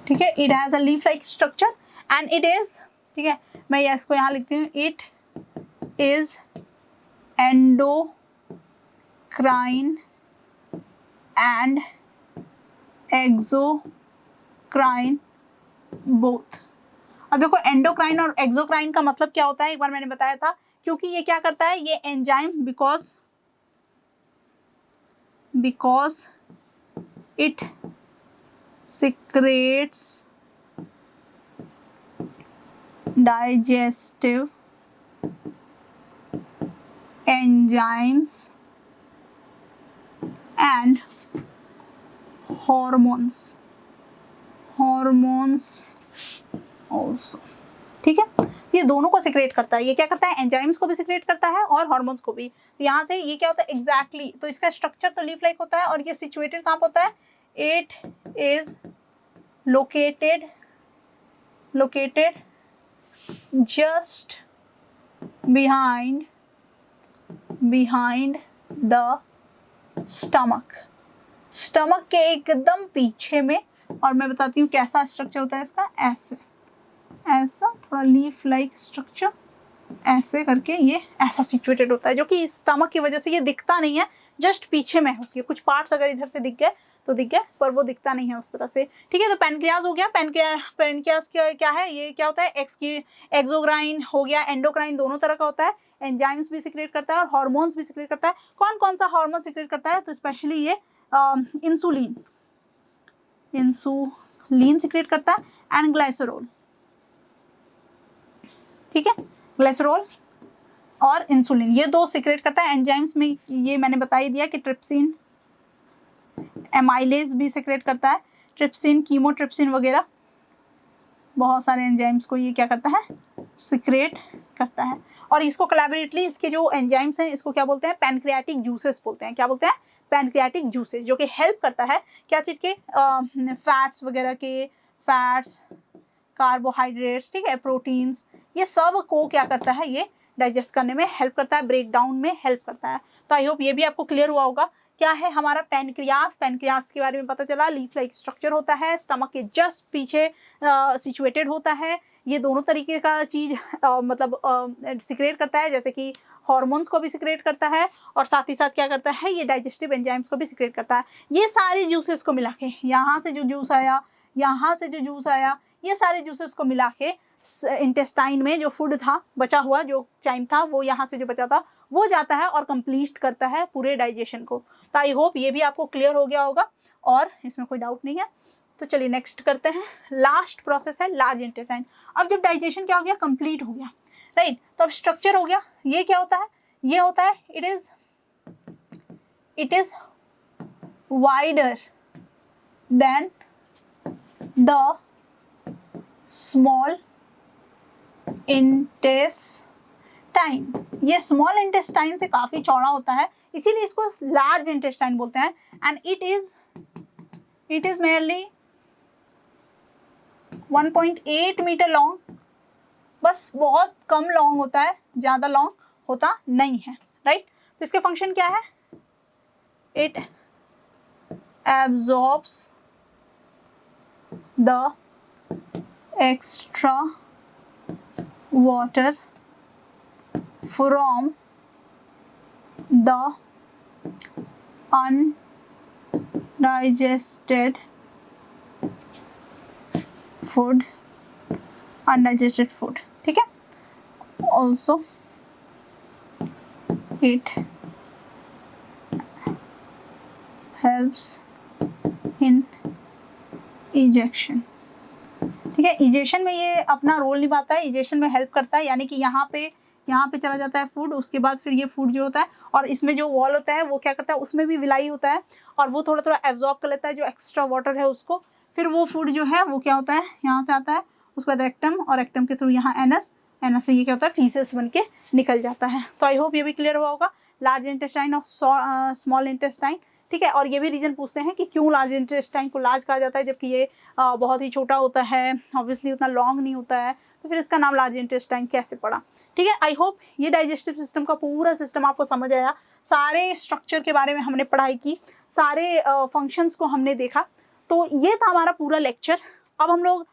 ठीक है, it has a leaf like structure and it is, ठीक है, मैं इसको यहाँ लिखती हूँ, it is endocrine and exocrine both. अब देखो एंडोक्राइन और एक्सोक्राइन का मतलब क्या होता है, एक बार मैंने बताया था, क्योंकि ये क्या करता है, ये enzyme because it secretes digestive enzymes and hormones also। ठीक है, ये दोनों को सिक्रेट करता है। ये क्या करता है, एंजाइम्स को भी सिक्रेट करता है और हार्मोन्स को भी। तो यहाँ से ये क्या होता है एग्जैक्टली, तो इसका स्ट्रक्चर तो लीफ लाइक होता है और ये सिचुएटेड कहाँ पे होता है, it is located just behind the stomach के एकदम पीछे में। और मैं बताती हूँ कैसा स्ट्रक्चर होता है इसका, ऐसा थोड़ा लीफ लाइक स्ट्रक्चर, ऐसे करके ये ऐसा सिचुएटेड होता है, जो कि स्टमक की वजह से ये दिखता नहीं है, जस्ट पीछे में है उसके। कुछ पार्ट्स अगर इधर से दिख गए तो दिख गया, पर वो दिखता नहीं है उस तरह से। ठीक है, तो पैनक्रियास हो गया। पैनक्रियास क्या है, ये क्या होता है, एक्सोक्राइन हो गया, एंडोक्राइन, दोनों तरह का होता है। एंजाइम्स भी सिक्रेट करता है और हार्मोन्स भी सिक्रेट करता है। कौन कौन सा हार्मोन सिक्रेट करता है, तो स्पेशली ये इंसुलिन सिक्रेट करता है एंड ग्लाइसरोल। ठीक है, ग्लाइसरोल और इंसुलिन ये दो सिक्रेट करता है। एंजाइम्स में ये मैंने बता ही दिया कि ट्रिप्सिन, एमाइलेज भी सिक्रेट करता है, ट्रिप्सिन, कीमोट्रिप्सिन वगैरह, बहुत सारे एंजाइम्स को ये क्या करता है, सिक्रेट करता है। और इसको कोलैबोरेटली, इसके जो एंजाइम्स हैं इसको क्या बोलते हैं, पैनक्रियाटिक जूसेस बोलते हैं। क्या बोलते हैं, पैनक्रियाटिक जूसेस, जो कि हेल्प करता है क्या चीज़ के, फैट्स वगैरह के, फैट्स, कार्बोहाइड्रेट्स, ठीक है, प्रोटीन्स, ये सब को क्या करता है, ये डाइजेस्ट करने में हेल्प करता है, ब्रेक डाउन में हेल्प करता है। तो आई होप ये भी आपको क्लियर हुआ होगा। क्या है हमारा पैनक्रियास के बारे में पता चला। लीफ लाइक स्ट्रक्चर होता है, स्टमक के जस्ट पीछे सिचुएटेड होता है। ये दोनों तरीके का चीज़ मतलब सिक्रेट करता है, जैसे कि हार्मोन्स को भी सिक्रेट करता है और साथ ही साथ क्या करता है, ये डाइजेस्टिव एंजाइम्स को भी सिक्रेट करता है। ये सारे जूसेस को मिला के, यहाँ से जो जूस आया, यहाँ से जो जूस आया, ये सारे जूसेस को मिला के इंटेस्टाइन में जो फूड था, बचा हुआ जो टाइम था, वो यहाँ से जो बचा था वो जाता है और कंप्लीट करता है पूरे डाइजेशन को। तो आई होप ये भी आपको क्लियर हो गया होगा और इसमें कोई डाउट नहीं है। तो चलिए नेक्स्ट करते हैं। लास्ट प्रोसेस है लार्ज इंटेस्टाइन। अब जब डाइजेशन क्या हो गया, कंप्लीट हो गया, राइट, तो अब स्ट्रक्चर हो गया। ये क्या होता है, ये होता है it is wider than the small intestine. ये स्मॉल इंटेस्टाइन से काफी चौड़ा होता है, इसीलिए इसको लार्ज इंटेस्टाइन बोलते हैं। And it is merely 1.8 metre long, बस बहुत कम लॉन्ग होता है, ज्यादा लॉन्ग होता नहीं है, राइट। तो इसके फंक्शन क्या है, it absorbs the extra water from the undigested food, ठीक है। Also it helps in ejection, ठीक है। इजेशन में ये अपना रोल निभाता है, इजेशन में हेल्प करता है, यानी कि यहाँ पे यहाँ पे चला जाता है फूड, उसके बाद फिर ये फूड जो होता है, और इसमें जो वॉल होता है वो क्या करता है, उसमें भी विलाई होता है और वो थोड़ा थोड़ा एब्जॉर्ब कर लेता है जो एक्स्ट्रा वाटर है उसको। फिर वो फूड जो है वो क्या होता है, यहाँ से आता है, उसके बाद रेक्टम, और रेक्टम के थ्रू यहाँ एनस, एनस से ये क्या होता है, फीसेस बन के निकल जाता है। तो आई होप ये भी क्लियर हुआ होगा, लार्ज इंटेस्टाइन और स्मॉल इंटेस्टाइन, ठीक है। और ये भी रीजन पूछते हैं कि क्यों लार्ज इंटेस्टाइन को लार्ज कहा जाता है जबकि ये बहुत ही छोटा होता है, ऑब्वियसली उतना लॉन्ग नहीं होता है, तो फिर इसका नाम लार्ज इंटेस्टाइन कैसे पड़ा, ठीक है। आई होप ये डाइजेस्टिव सिस्टम का पूरा सिस्टम आपको समझ आया, सारे स्ट्रक्चर के बारे में हमने पढ़ाई की, सारे फंक्शंस को हमने देखा। तो ये था हमारा पूरा लेक्चर। अब हम लोग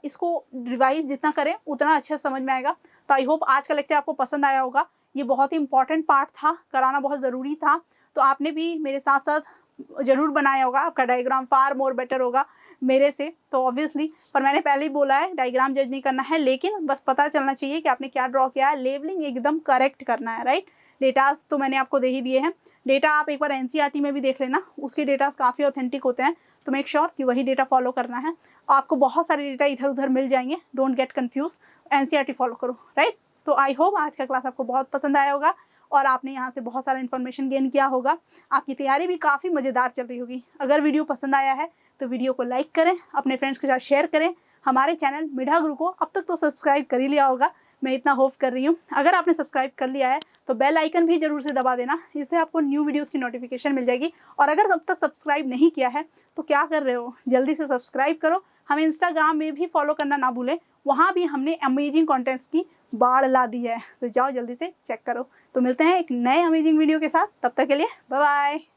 इसको रिवाइज जितना करें उतना अच्छा समझ में आएगा। तो आई होप आज का लेक्चर आपको पसंद आया होगा। ये बहुत ही इंपॉर्टेंट पार्ट था, कराना बहुत ज़रूरी था, तो आपने भी मेरे साथ साथ ज़रूर बनाया होगा। आपका डायग्राम फार मोर बेटर होगा मेरे से, तो ऑब्वियसली, पर मैंने पहले ही बोला है डायग्राम जज नहीं करना है, लेकिन बस पता चलना चाहिए कि आपने क्या ड्रॉ किया है, लेवलिंग एकदम करेक्ट करना है, राइट। डेटाज तो मैंने आपको दे ही दिए हैं, डेटा आप एक बार एनसीईआरटी में भी देख लेना, उसके डेटाज काफ़ी ऑथेंटिक होते हैं, तो मेक श्योर कि वही डेटा फॉलो करना है। आपको बहुत सारे डेटा इधर उधर मिल जाएंगे, don't get confuse, NCERT follow करो, राइट। तो आई होप आज का क्लास आपको बहुत पसंद आया होगा और आपने यहाँ से बहुत सारा इन्फॉर्मेशन गेन किया होगा, आपकी तैयारी भी काफ़ी मज़ेदार चल रही होगी। अगर वीडियो पसंद आया है तो वीडियो को लाइक करें, अपने फ्रेंड्स के साथ शेयर करें, हमारे चैनल मिडा गुरु को अब तक तो सब्सक्राइब कर ही लिया होगा, मैं इतना होप कर रही हूँ। अगर आपने सब्सक्राइब कर लिया है तो बेल आइकन भी जरूर से दबा देना, इससे आपको न्यू वीडियोस की नोटिफिकेशन मिल जाएगी। और अगर अब तक सब्सक्राइब नहीं किया है तो क्या कर रहे हो, जल्दी से सब्सक्राइब करो। हमें इंस्टाग्राम में भी फॉलो करना ना भूलें, वहाँ भी हमने अमेजिंग कंटेंट्स की बाढ़ ला दी है, तो जाओ जल्दी से चेक करो। तो मिलते हैं एक नए अमेजिंग वीडियो के साथ, तब तक के लिए बाय बाय।